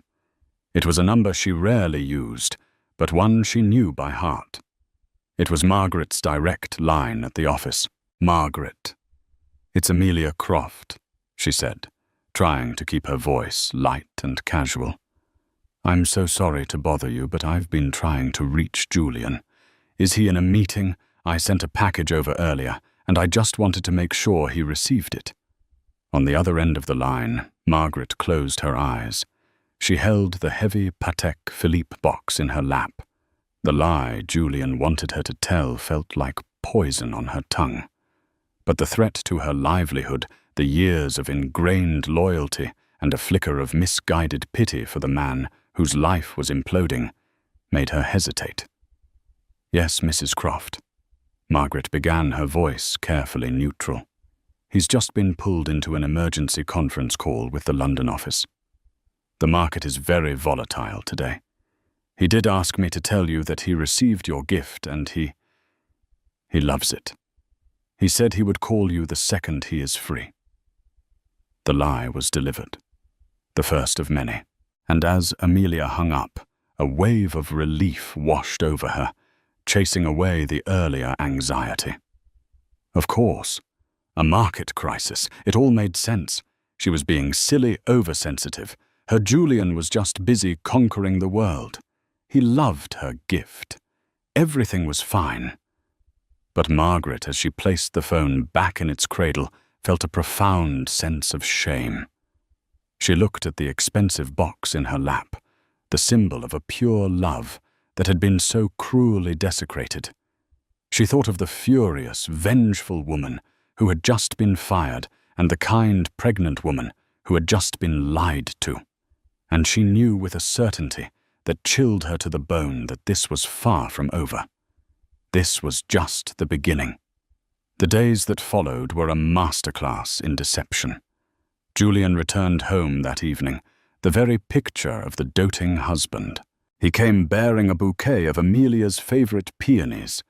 It was a number she rarely used, but one she knew by heart. It was Margaret's direct line at the office. "Margaret." "It's Amelia Croft," she said, trying to keep her voice light and casual. "I'm so sorry to bother you, but I've been trying to reach Julian. Is he in a meeting? I sent a package over earlier, and I just wanted to make sure he received it." On the other end of the line, Margaret closed her eyes. She held the heavy Patek Philippe box in her lap. The lie Julian wanted her to tell felt like poison on her tongue. But the threat to her livelihood, the years of ingrained loyalty, and a flicker of misguided pity for the man whose life was imploding, made her hesitate. "Yes, Mrs. Croft." Margaret began, her voice carefully neutral. "He's just been pulled into an emergency conference call with the London office. The market is very volatile today. He did ask me to tell you that he received your gift and he loves it. He said he would call you the second he is free." The lie was delivered, the first of many, and as Amelia hung up, a wave of relief washed over her, chasing away the earlier anxiety. Of course, a market crisis. It all made sense. She was being silly, oversensitive. Her Julian was just busy conquering the world. He loved her gift. Everything was fine. But Margaret, as she placed the phone back in its cradle, felt a profound sense of shame. She looked at the expensive box in her lap, the symbol of a pure love that had been so cruelly desecrated. She thought of the furious, vengeful woman who had just been fired and the kind, pregnant woman who had just been lied to. And she knew with a certainty that chilled her to the bone that this was far from over. This was just the beginning. The days that followed were a masterclass in deception. Julian returned home that evening, the very picture of the doting husband. He came bearing a bouquet of Amelia's favorite peonies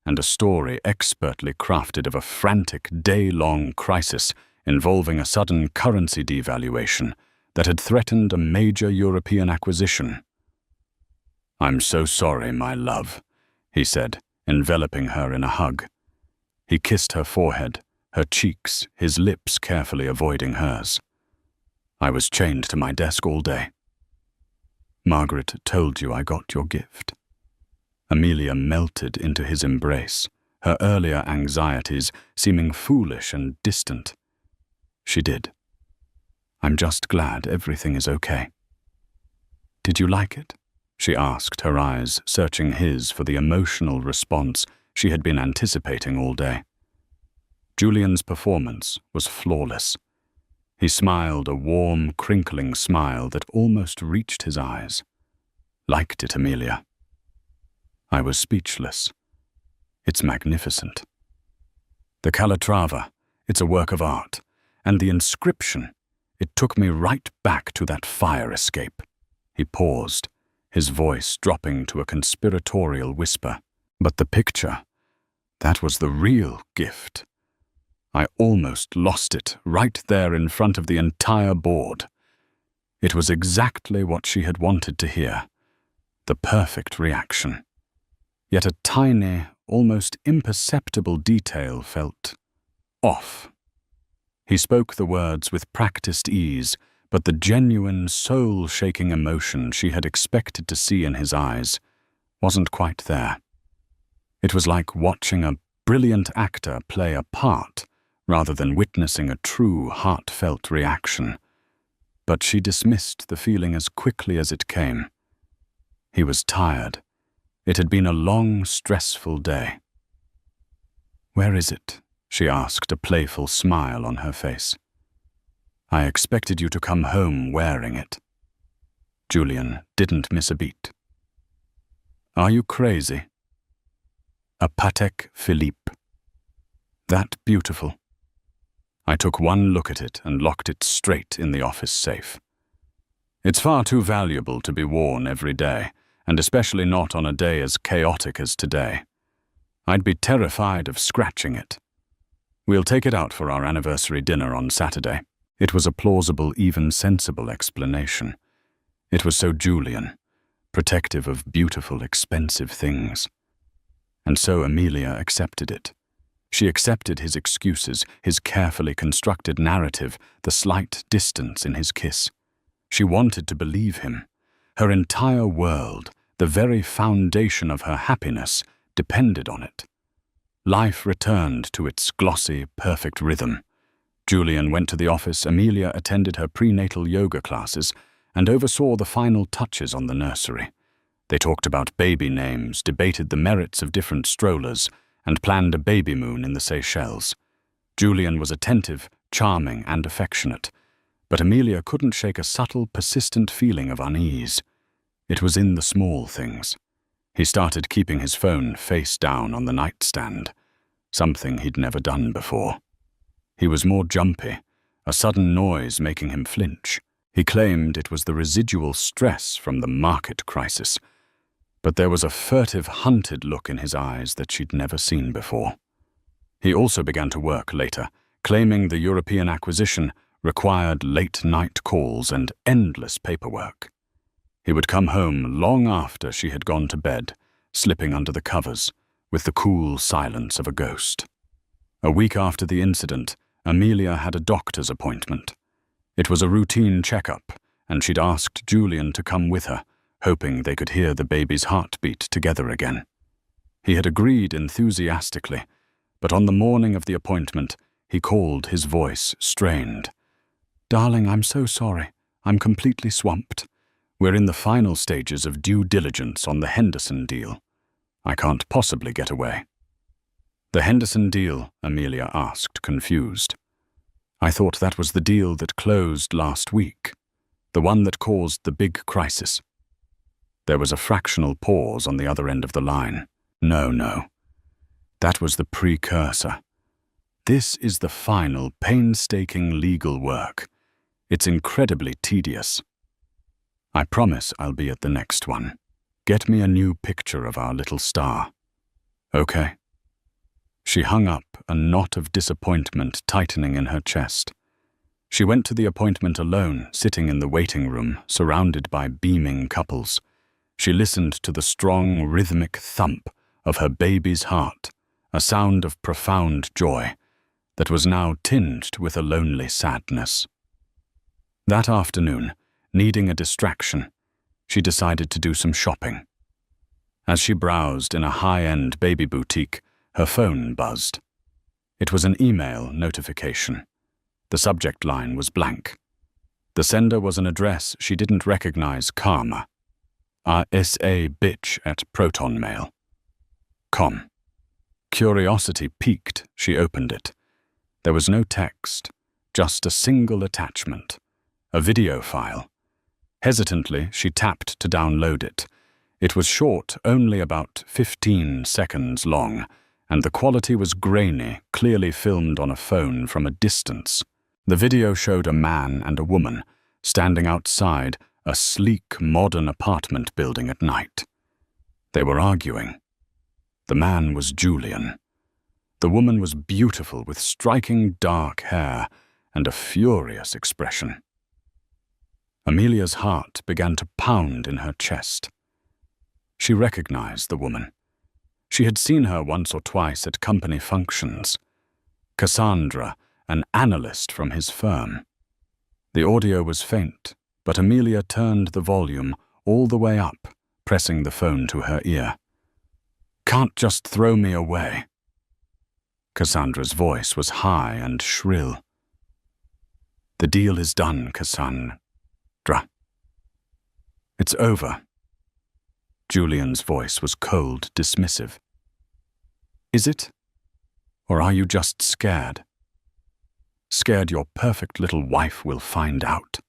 and a story expertly crafted of a frantic day-long crisis involving a sudden currency devaluation that had threatened a major European acquisition. "I'm so sorry, my love," he said, enveloping her in a hug. He kissed her forehead, her cheeks, his lips carefully avoiding hers. "I was chained to my desk all day." "Margaret told you I got your gift." Amelia melted into his embrace, her earlier anxieties seeming foolish and distant. "She did. I'm just glad everything is okay." "Did you like it?" she asked, her eyes searching his for the emotional response she had been anticipating all day. Julian's performance was flawless. He smiled a warm, crinkling smile that almost reached his eyes. "Liked it, Amelia?" I was speechless. "It's magnificent. The Calatrava, it's a work of art, and the inscription, it took me right back to that fire escape." He paused, his voice dropping to a conspiratorial whisper. "But the picture, that was the real gift. I almost lost it right there in front of the entire board. It was exactly what she had wanted to hear, the perfect reaction. Yet a tiny, almost imperceptible detail felt off." He spoke the words with practiced ease, but the genuine, soul-shaking emotion she had expected to see in his eyes wasn't quite there. It was like watching a brilliant actor play a part rather than witnessing a true, heartfelt reaction. But she dismissed the feeling as quickly as it came. He was tired. It had been a long, stressful day. "Where is it?" she asked, a playful smile on her face. "I expected you to come home wearing it." Julian didn't miss a beat. "Are you crazy?" "A Patek Philippe. That beautiful." I took one look at it and locked it straight in the office safe. "It's far too valuable to be worn every day, and especially not on a day as chaotic as today. I'd be terrified of scratching it. We'll take it out for our anniversary dinner on Saturday." It was a plausible, even sensible explanation. It was so Julian, protective of beautiful, expensive things. And so Amelia accepted it. She accepted his excuses, his carefully constructed narrative, the slight distance in his kiss. She wanted to believe him. Her entire world, the very foundation of her happiness, depended on it. Life returned to its glossy, perfect rhythm. Julian went to the office, Amelia attended her prenatal yoga classes, and oversaw the final touches on the nursery. They talked about baby names, debated the merits of different strollers, and planned a baby moon in the Seychelles. Julian was attentive, charming, and affectionate, but Amelia couldn't shake a subtle, persistent feeling of unease. It was in the small things. He started keeping his phone face down on the nightstand, something he'd never done before. He was more jumpy, a sudden noise making him flinch. He claimed it was the residual stress from the market crisis, but there was a furtive, hunted look in his eyes that she'd never seen before. He also began to work later, claiming the European acquisition required late-night calls and endless paperwork. He would come home long after she had gone to bed, slipping under the covers, with the cool silence of a ghost. A week after the incident, Amelia had a doctor's appointment. It was a routine checkup, and she'd asked Julian to come with her, hoping they could hear the baby's heartbeat together again. He had agreed enthusiastically, but on the morning of the appointment, he called, his voice strained. "Darling, I'm so sorry. I'm completely swamped. We're in the final stages of due diligence on the Henderson deal. I can't possibly get away." "The Henderson deal?" Amelia asked, confused. "I thought that was the deal that closed last week, the one that caused the big crisis." There was a fractional pause on the other end of the line. No. That was the precursor. This is the final, painstaking legal work. It's incredibly tedious. I promise I'll be at the next one. Get me a new picture of our little star. Okay. She hung up, a knot of disappointment tightening in her chest. She went to the appointment alone, sitting in the waiting room, surrounded by beaming couples. She listened to the strong, rhythmic thump of her baby's heart, a sound of profound joy that was now tinged with a lonely sadness. That afternoon, needing a distraction, she decided to do some shopping. As she browsed in a high-end baby boutique, her phone buzzed. It was an email notification. The subject line was blank. The sender was an address she didn't recognize, Karma. RSA bitch at protonmail.com. Curiosity piqued, she opened it. There was no text, just a single attachment, a video file. Hesitantly, she tapped to download it. It was short, only about 15 seconds long, and the quality was grainy, clearly filmed on a phone from a distance. The video showed a man and a woman standing outside a sleek, modern apartment building at night. They were arguing. The man was Julian. The woman was beautiful with striking dark hair and a furious expression. Amelia's heart began to pound in her chest. She recognized the woman. She had seen her once or twice at company functions. Cassandra, an analyst from his firm. The audio was faint, but Amelia turned the volume all the way up, pressing the phone to her ear. "Can't just throw me away." Cassandra's voice was high and shrill. "The deal is done, Cassandra. It's over." Julian's voice was cold, dismissive. "Is it? Or are you just scared? Scared your perfect little wife will find out?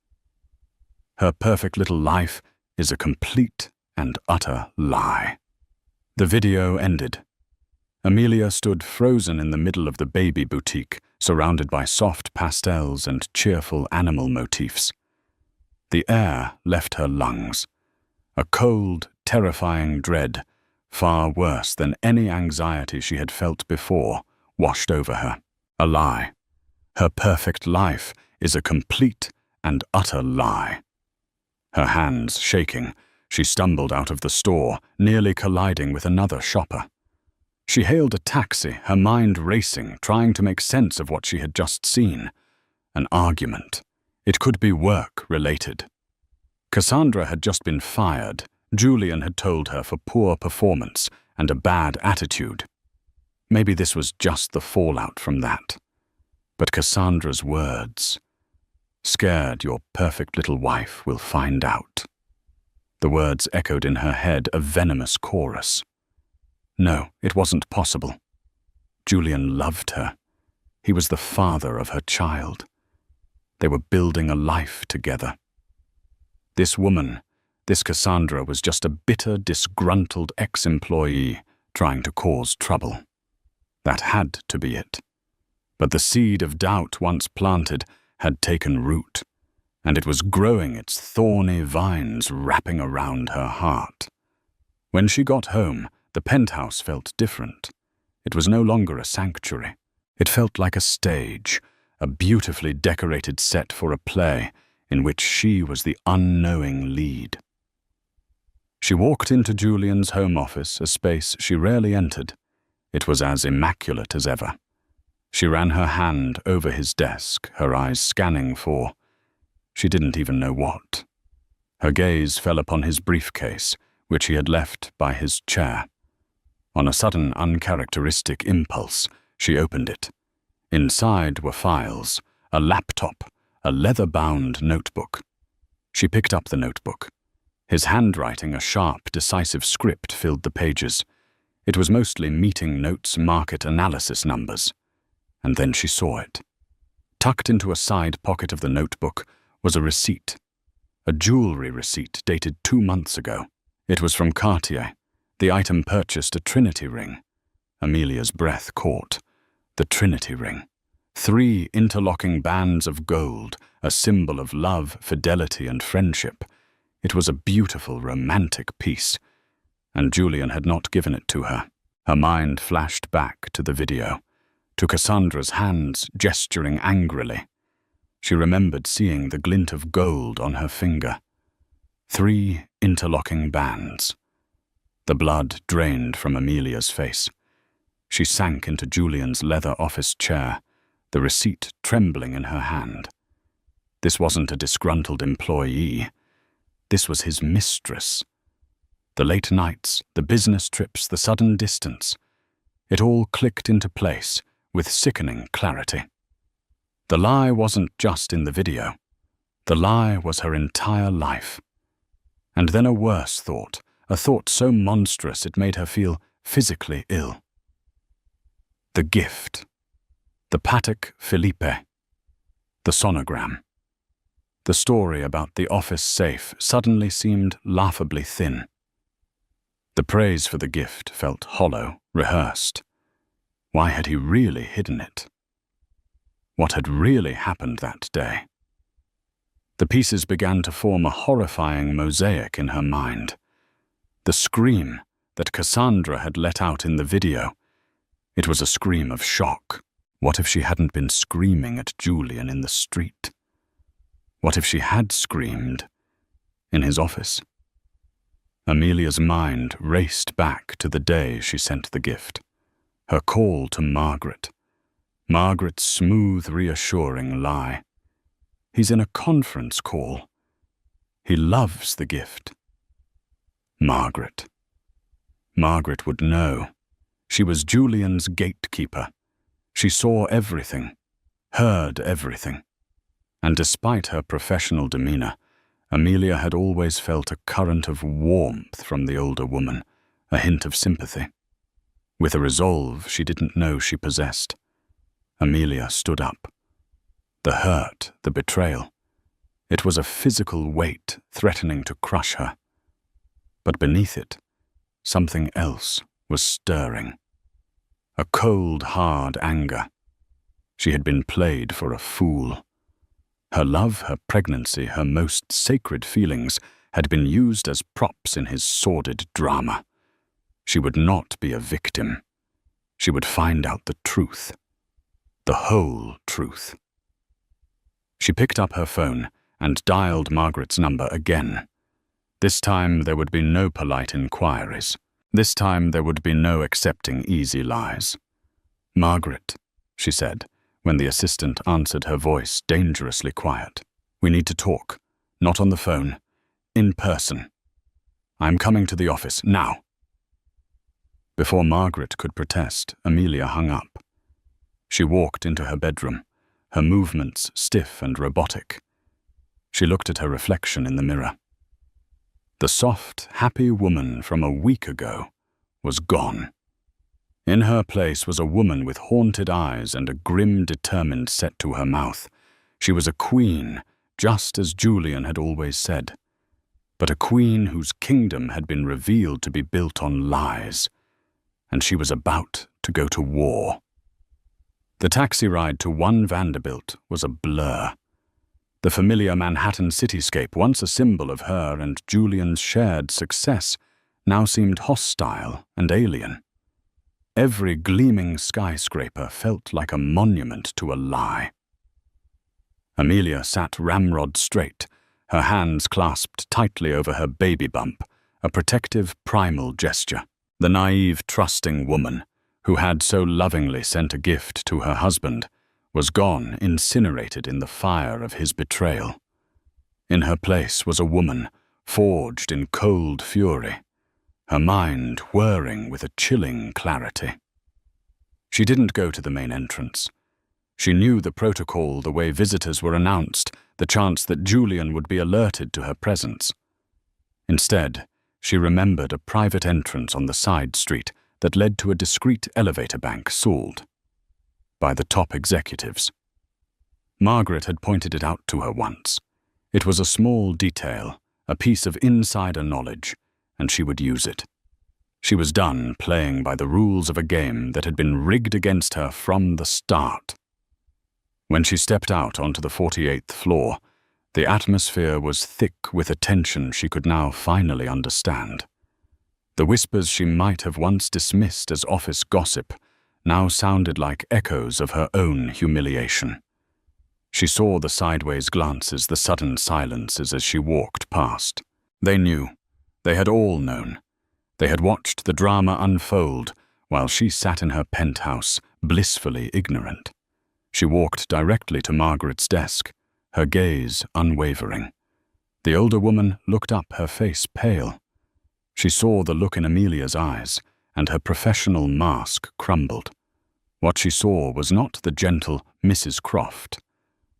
Her perfect little life is a complete and utter lie." The video ended. Amelia stood frozen in the middle of the baby boutique, surrounded by soft pastels and cheerful animal motifs. The air left her lungs. A cold, terrifying dread, far worse than any anxiety she had felt before, washed over her. A lie. Her perfect life is a complete and utter lie. Her hands shaking, she stumbled out of the store, nearly colliding with another shopper. She hailed a taxi, her mind racing, trying to make sense of what she had just seen. An argument. It could be work-related. Cassandra had just been fired. Julian had told her for poor performance and a bad attitude. Maybe this was just the fallout from that. But Cassandra's words. "Scared your perfect little wife will find out." The words echoed in her head, a venomous chorus. No, it wasn't possible. Julian loved her. He was the father of her child. They were building a life together. This woman, this Cassandra, was just a bitter, disgruntled ex-employee trying to cause trouble. That had to be it. But the seed of doubt once planted had taken root, and it was growing its thorny vines wrapping around her heart. When she got home, the penthouse felt different. It was no longer a sanctuary. It felt like a stage, a beautifully decorated set for a play in which she was the unknowing lead. She walked into Julian's home office, a space she rarely entered. It was as immaculate as ever. She ran her hand over his desk, her eyes scanning for... she didn't even know what. Her gaze fell upon his briefcase, which he had left by his chair. On a sudden, uncharacteristic impulse, she opened it. Inside were files, a laptop, a leather-bound notebook. She picked up the notebook. His handwriting, a sharp, decisive script, filled the pages. It was mostly meeting notes, market analysis numbers. And then she saw it. Tucked into a side pocket of the notebook was a receipt. A jewelry receipt dated 2 months ago. It was from Cartier. The item purchased a Trinity ring. Amelia's breath caught. The Trinity ring. 3 interlocking bands of gold, a symbol of love, fidelity, and friendship. It was a beautiful, romantic piece, and Julian had not given it to her. Her mind flashed back to the video, to Cassandra's hands gesturing angrily. She remembered seeing the glint of gold on her finger. 3 interlocking bands. The blood drained from Amelia's face. She sank into Julian's leather office chair, the receipt trembling in her hand. This wasn't a disgruntled employee. This was his mistress. The late nights, the business trips, the sudden distance. It all clicked into place with sickening clarity. The lie wasn't just in the video. The lie was her entire life. And then a worse thought, a thought so monstrous it made her feel physically ill. The gift. The Patek Philippe. The sonogram. The story about the office safe suddenly seemed laughably thin. The praise for the gift felt hollow, rehearsed. Why had he really hidden it? What had really happened that day? The pieces began to form a horrifying mosaic in her mind. The scream that Cassandra had let out in the video. It was a scream of shock. What if she hadn't been screaming at Julian in the street? What if she had screamed in his office? Amelia's mind raced back to the day she sent the gift. Her call to Margaret. Margaret's smooth, reassuring lie. He's in a conference call. He loves the gift. Margaret. Margaret would know. She was Julian's gatekeeper. She saw everything, heard everything, and despite her professional demeanor, Amelia had always felt a current of warmth from the older woman, a hint of sympathy. With a resolve she didn't know she possessed, Amelia stood up. The hurt, the betrayal, it was a physical weight threatening to crush her. But beneath it, something else was stirring. A cold, hard anger. She had been played for a fool. Her love, her pregnancy, her most sacred feelings had been used as props in his sordid drama. She would not be a victim. She would find out the truth. The whole truth. She picked up her phone and dialed Margaret's number again. This time there would be no polite inquiries. This time there would be no accepting easy lies. "Margaret," she said, when the assistant answered her voice dangerously quiet. "We need to talk. Not on the phone. In person. I'm coming to the office now." Before Margaret could protest, Amelia hung up. She walked into her bedroom, her movements stiff and robotic. She looked at her reflection in the mirror. The soft, happy woman from a week ago was gone. In her place was a woman with haunted eyes and a grim, determined set to her mouth. She was a queen, just as Julian had always said, but a queen whose kingdom had been revealed to be built on lies, and she was about to go to war. The taxi ride to 1 Vanderbilt was a blur. The familiar Manhattan cityscape, once a symbol of her and Julian's shared success, now seemed hostile and alien. Every gleaming skyscraper felt like a monument to a lie. Amelia sat ramrod straight, her hands clasped tightly over her baby bump, a protective primal gesture. The naive, trusting woman, who had so lovingly sent a gift to her husband, was gone, incinerated in the fire of his betrayal. In her place was a woman, forged in cold fury, her mind whirring with a chilling clarity. She didn't go to the main entrance. She knew the protocol, the way visitors were announced, the chance that Julian would be alerted to her presence. Instead, she remembered a private entrance on the side street that led to a discreet elevator bank sold by the top executives. Margaret had pointed it out to her once. It was a small detail, a piece of insider knowledge, and she would use it. She was done playing by the rules of a game that had been rigged against her from the start. When she stepped out onto the 48th floor, the atmosphere was thick with a tension she could now finally understand. The whispers she might have once dismissed as office gossip now sounded like echoes of her own humiliation. She saw the sideways glances, the sudden silences as she walked past. They knew. They had all known. They had watched the drama unfold while she sat in her penthouse, blissfully ignorant. She walked directly to Margaret's desk, her gaze unwavering. The older woman looked up, her face pale. She saw the look in Amelia's eyes, and her professional mask crumbled. What she saw was not the gentle Mrs. Croft,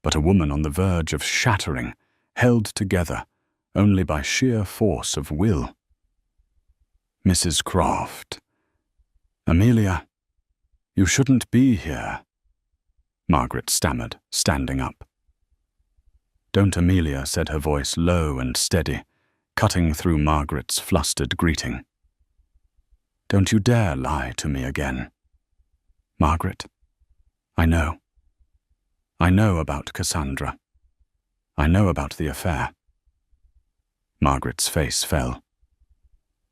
but a woman on the verge of shattering, held together only by sheer force of will. "Mrs. Croft. Amelia, you shouldn't be here," Margaret stammered, standing up. "Don't, Amelia," said her voice low and steady, cutting through Margaret's flustered greeting. "Don't you dare lie to me again. Margaret, I know. I know about Cassandra. I know about the affair." Margaret's face fell.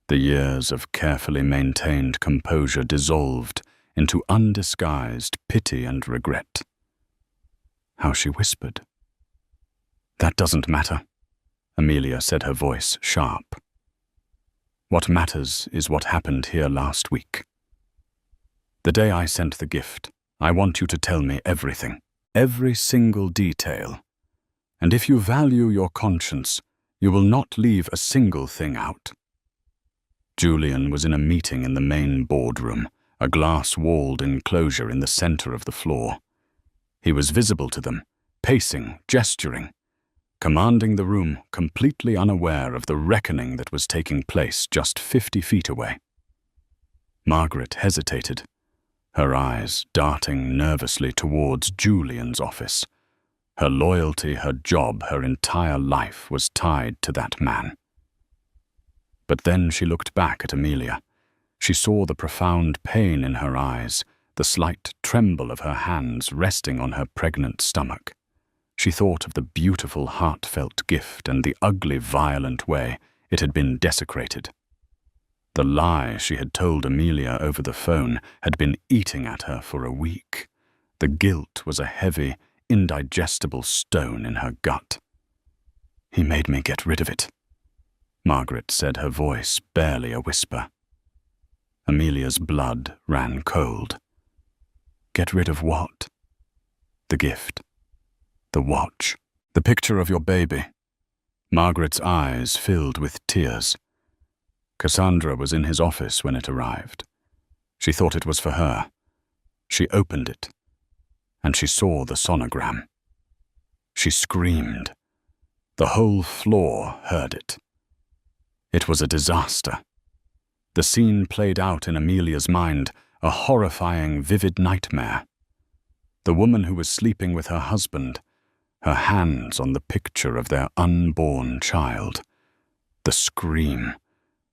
The years of carefully maintained composure dissolved into undisguised pity and regret. How she whispered. "That doesn't matter," Amelia said, her voice sharp. "What matters is what happened here last week. The day I sent the gift, I want you to tell me everything, every single detail. And if you value your conscience, you will not leave a single thing out." Julian was in a meeting in the main boardroom, a glass-walled enclosure in the center of the floor. He was visible to them, pacing, gesturing, commanding the room, completely unaware of the reckoning that was taking place just 50 feet away. Margaret hesitated, her eyes darting nervously towards Julian's office. Her loyalty, her job, her entire life was tied to that man. But then she looked back at Amelia. She saw the profound pain in her eyes, the slight tremble of her hands resting on her pregnant stomach. She thought of the beautiful, heartfelt gift and the ugly, violent way it had been desecrated. The lie she had told Amelia over the phone had been eating at her for a week. The guilt was a heavy, indigestible stone in her gut. "He made me get rid of it," Margaret said, her voice barely a whisper. Amelia's blood ran cold. "Get rid of what?" "The gift. The watch. The picture of your baby." Margaret's eyes filled with tears. Cassandra was in his office when it arrived. She thought it was for her. She opened it, and she saw the sonogram. She screamed. The whole floor heard it. It was a disaster. The scene played out in Amelia's mind, a horrifying, vivid nightmare. The woman who was sleeping with her husband, her hands on the picture of their unborn child. The scream,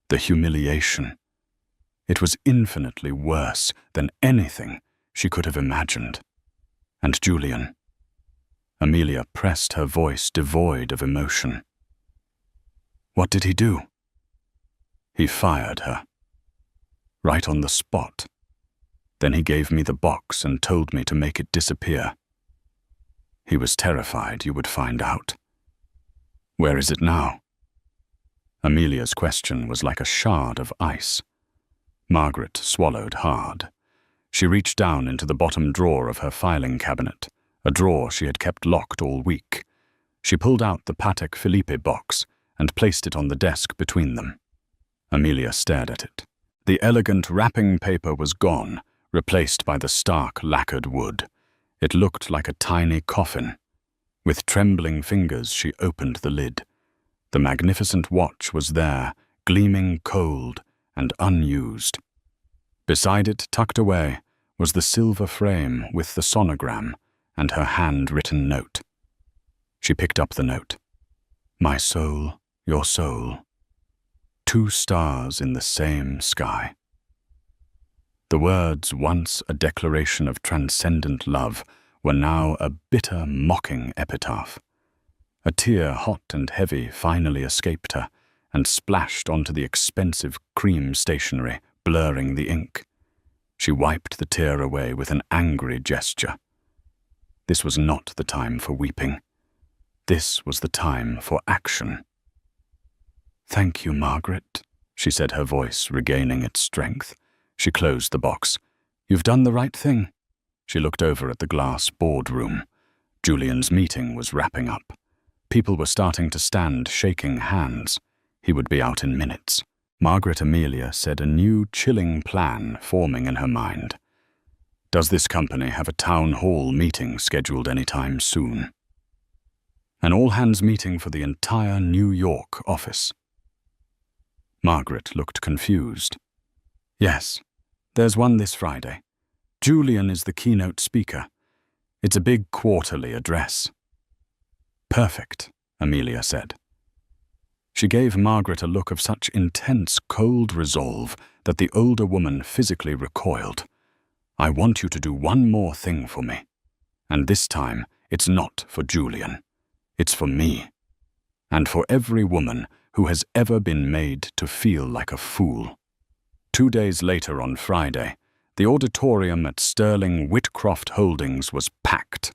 the humiliation. It was infinitely worse than anything she could have imagined. And Julian. Amelia pressed her voice devoid of emotion. "What did he do?" "He fired her. Right on the spot. Then he gave me the box and told me to make it disappear. He was terrified you would find out." "Where is it now?" Amelia's question was like a shard of ice. Margaret swallowed hard. She reached down into the bottom drawer of her filing cabinet, a drawer she had kept locked all week. She pulled out the Patek Philippe box and placed it on the desk between them. Amelia stared at it. The elegant wrapping paper was gone, replaced by the stark lacquered wood. It looked like a tiny coffin. With trembling fingers, she opened the lid. The magnificent watch was there, gleaming cold and unused. Beside it, tucked away, was the silver frame with the sonogram and her handwritten note. She picked up the note. "My soul, your soul. 2 stars in the same sky." The words, once a declaration of transcendent love, were now a bitter, mocking epitaph. A tear, hot and heavy, finally escaped her and splashed onto the expensive cream stationery, blurring the ink. She wiped the tear away with an angry gesture. This was not the time for weeping. This was the time for action. "Thank you, Margaret," she said, her voice regaining its strength. She closed the box. "You've done the right thing." She looked over at the glass boardroom. Julian's meeting was wrapping up. People were starting to stand, shaking hands. He would be out in minutes. Margaret Amelia said, a new chilling plan forming in her mind. "Does this company have a town hall meeting scheduled any time soon?" An all-hands meeting for the entire New York office. Margaret looked confused. "Yes, there's one this Friday. Julian is the keynote speaker. It's a big quarterly address." "Perfect," Amelia said. She gave Margaret a look of such intense, cold resolve that the older woman physically recoiled. "I want you to do one more thing for me. And this time, it's not for Julian. It's for me. And for every woman who has ever been made to feel like a fool." 2 days later on Friday, the auditorium at Sterling Whitcroft Holdings was packed.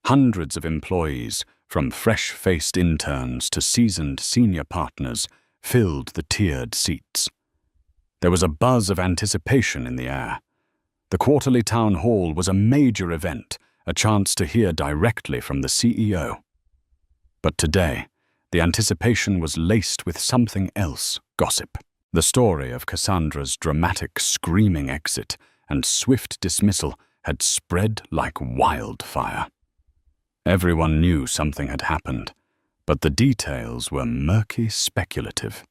Hundreds of employees, from fresh-faced interns to seasoned senior partners, filled the tiered seats. There was a buzz of anticipation in the air. The quarterly town hall was a major event, a chance to hear directly from the CEO. But today, the anticipation was laced with something else, gossip. The story of Cassandra's dramatic, screaming exit and swift dismissal had spread like wildfire. Everyone knew something had happened, but the details were murky speculative.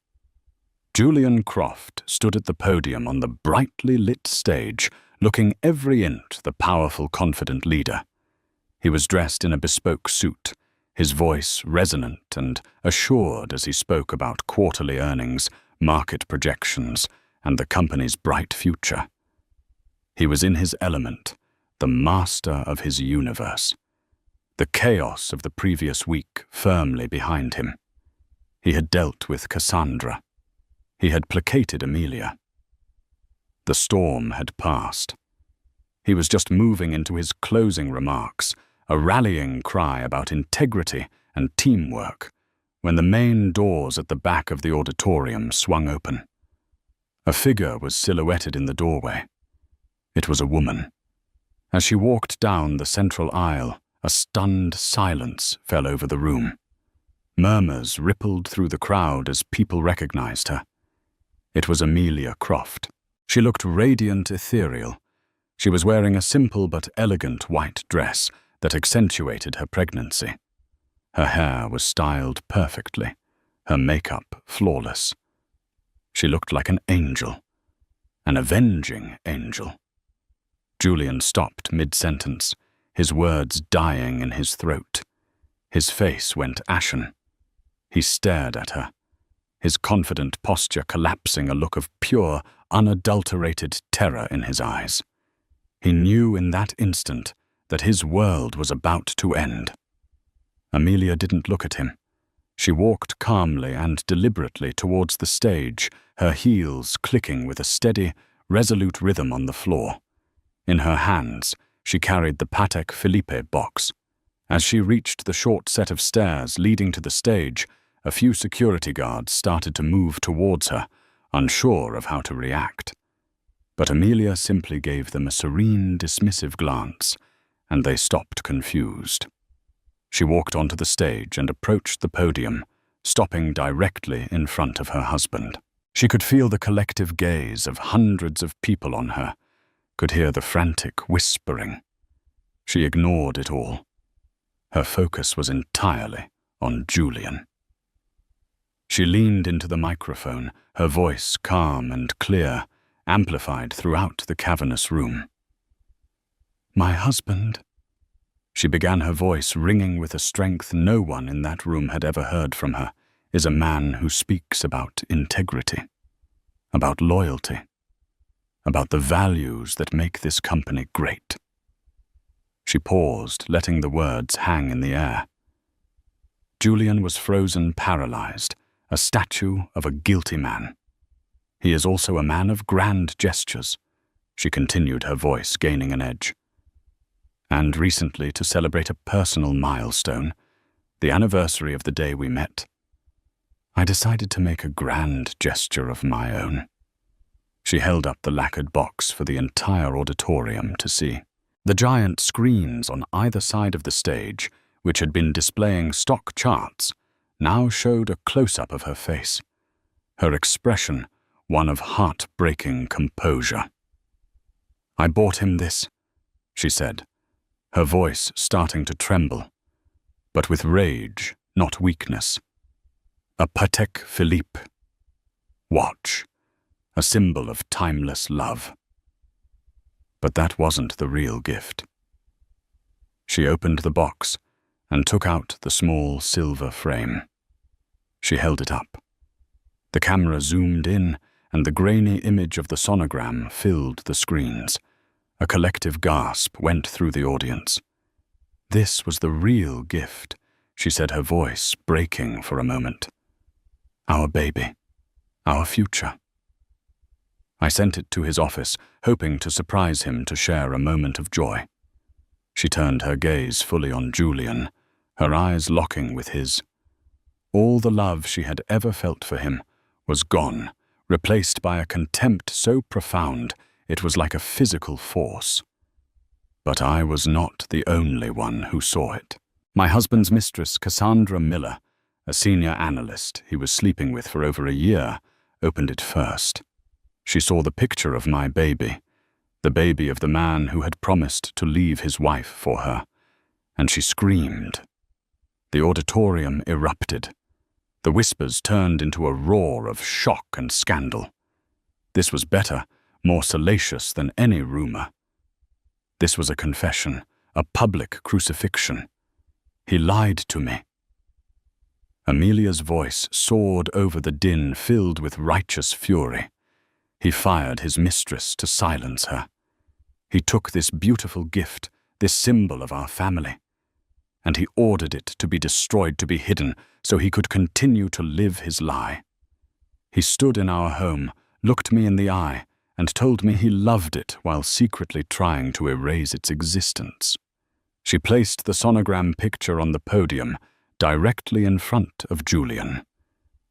Julian Croft stood at the podium on the brightly lit stage, looking every inch the powerful, confident leader. He was dressed in a bespoke suit, his voice resonant and assured as he spoke about quarterly earnings, market projections, and the company's bright future. He was in his element, the master of his universe. The chaos of the previous week firmly behind him. He had dealt with Cassandra. He had placated Amelia. The storm had passed. He was just moving into his closing remarks, a rallying cry about integrity and teamwork, when the main doors at the back of the auditorium swung open. A figure was silhouetted in the doorway. It was a woman. As she walked down the central aisle, a stunned silence fell over the room. Murmurs rippled through the crowd as people recognized her. It was Amelia Croft. She looked radiant, ethereal. She was wearing a simple but elegant white dress that accentuated her pregnancy. Her hair was styled perfectly, her makeup flawless. She looked like an angel, an avenging angel. Julian stopped mid-sentence, his words dying in his throat. His face went ashen. He stared at her, his confident posture collapsing, a look of pure, unadulterated terror in his eyes. He knew in that instant that his world was about to end. Amelia didn't look at him. She walked calmly and deliberately towards the stage, her heels clicking with a steady, resolute rhythm on the floor. In her hands, she carried the Patek Philippe box. As she reached the short set of stairs leading to the stage, a few security guards started to move towards her, unsure of how to react. But Amelia simply gave them a serene, dismissive glance, and they stopped confused. She walked onto the stage and approached the podium, stopping directly in front of her husband. She could feel the collective gaze of hundreds of people on her, could hear the frantic whispering. She ignored it all. Her focus was entirely on Julian. She leaned into the microphone, her voice calm and clear, amplified throughout the cavernous room. "My husband," she began, her voice ringing with a strength no one in that room had ever heard from her, "is a man who speaks about integrity, about loyalty, about the values that make this company great." She paused, letting the words hang in the air. Julian was frozen, paralyzed, a statue of a guilty man. "He is also a man of grand gestures," she continued, her voice gaining an edge. "And recently, to celebrate a personal milestone, the anniversary of the day we met, I decided to make a grand gesture of my own." She held up the lacquered box for the entire auditorium to see. The giant screens on either side of the stage, which had been displaying stock charts, now showed a close-up of her face, her expression one of heartbreaking composure. "I bought him this," she said, her voice starting to tremble, but with rage, not weakness. "A Patek Philippe watch, a symbol of timeless love." But that wasn't the real gift. She opened the box and took out the small silver frame. She held it up. The camera zoomed in, and the grainy image of the sonogram filled the screens. A collective gasp went through the audience. "This was the real gift," she said, her voice breaking for a moment. "Our baby, our future." I sent it to his office, hoping to surprise him to share a moment of joy. She turned her gaze fully on Julian, her eyes locking with his. All the love she had ever felt for him was gone, replaced by a contempt so profound it was like a physical force. But I was not the only one who saw it. My husband's mistress, Cassandra Miller, a senior analyst he was sleeping with for over a year, opened it first. She saw the picture of my baby, the baby of the man who had promised to leave his wife for her, and she screamed. The auditorium erupted. The whispers turned into a roar of shock and scandal. This was better, more salacious than any rumor. This was a confession, a public crucifixion. He lied to me. Amelia's voice soared over the din filled with righteous fury. He fired his mistress to silence her. He took this beautiful gift, this symbol of our family, and he ordered it to be destroyed, to be hidden, so he could continue to live his lie. He stood in our home, looked me in the eye, and told me he loved it while secretly trying to erase its existence. She placed the sonogram picture on the podium, directly in front of Julian.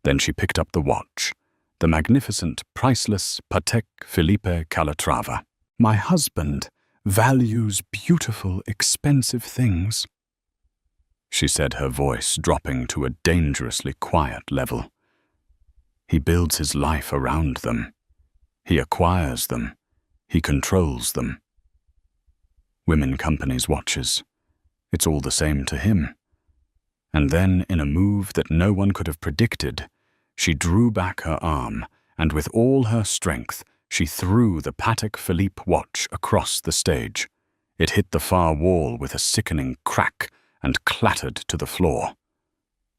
Then she picked up the watch, the magnificent, priceless Patek Philippe Calatrava. My husband values beautiful, expensive things, she said, her voice dropping to a dangerously quiet level. He builds his life around them. He acquires them. He controls them. Women companies watches. It's all the same to him. And then, in a move that no one could have predicted, she drew back her arm, and with all her strength, she threw the Patek Philippe watch across the stage. It hit the far wall with a sickening crack and clattered to the floor.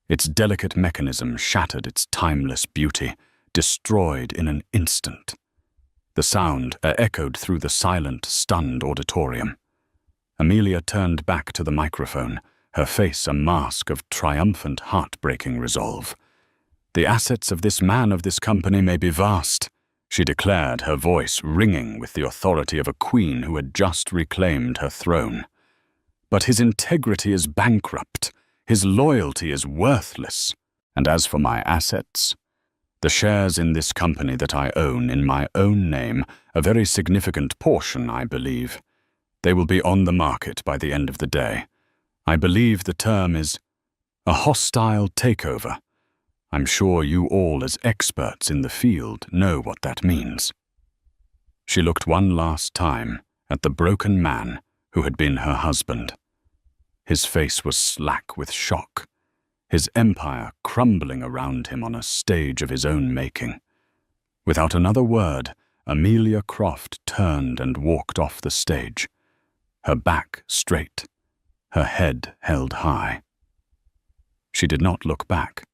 Its delicate mechanism shattered its timeless beauty, destroyed in an instant. The sound echoed through the silent, stunned auditorium. Amelia turned back to the microphone, her face a mask of triumphant, heartbreaking resolve. The assets of this man of this company may be vast, she declared, her voice ringing with the authority of a queen who had just reclaimed her throne. But his integrity is bankrupt, his loyalty is worthless. And as for my assets, the shares in this company that I own in my own name, a very significant portion, I believe, they will be on the market by the end of the day. I believe the term is a hostile takeover. I'm sure you all, as experts in the field, know what that means. She looked one last time at the broken man who had been her husband. His face was slack with shock, his empire crumbling around him on a stage of his own making. Without another word, Amelia Croft turned and walked off the stage, her back straight, her head held high. She did not look back.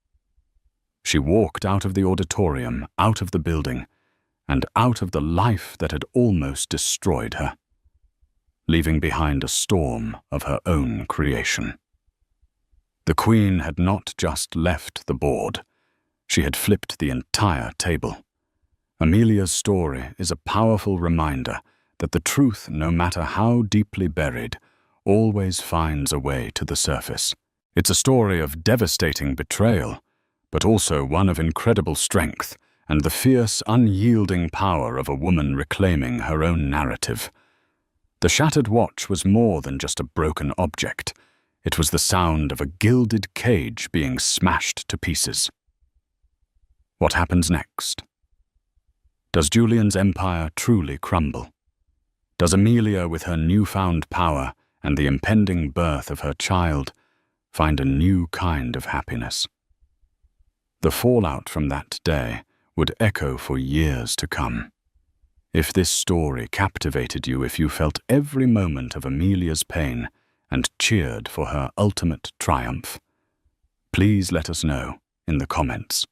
She walked out of the auditorium, out of the building, and out of the life that had almost destroyed her, leaving behind a storm of her own creation. The Queen had not just left the board, she had flipped the entire table. Amelia's story is a powerful reminder that the truth, no matter how deeply buried, always finds a way to the surface. It's a story of devastating betrayal, but also one of incredible strength and the fierce, unyielding power of a woman reclaiming her own narrative. The shattered watch was more than just a broken object. It was the sound of a gilded cage being smashed to pieces. What happens next? Does Julian's empire truly crumble? Does Amelia, with her newfound power and the impending birth of her child, find a new kind of happiness? The fallout from that day would echo for years to come. If this story captivated you, if you felt every moment of Amelia's pain and cheered for her ultimate triumph, please let us know in the comments.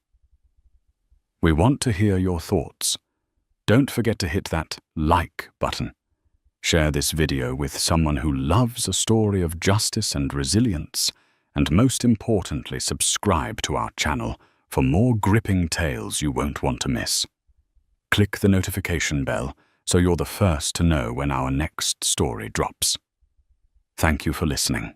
We want to hear your thoughts. Don't forget to hit that like button. Share this video with someone who loves a story of justice and resilience, and most importantly, subscribe to our channel for more gripping tales you won't want to miss. Click the notification bell so you're the first to know when our next story drops. Thank you for listening.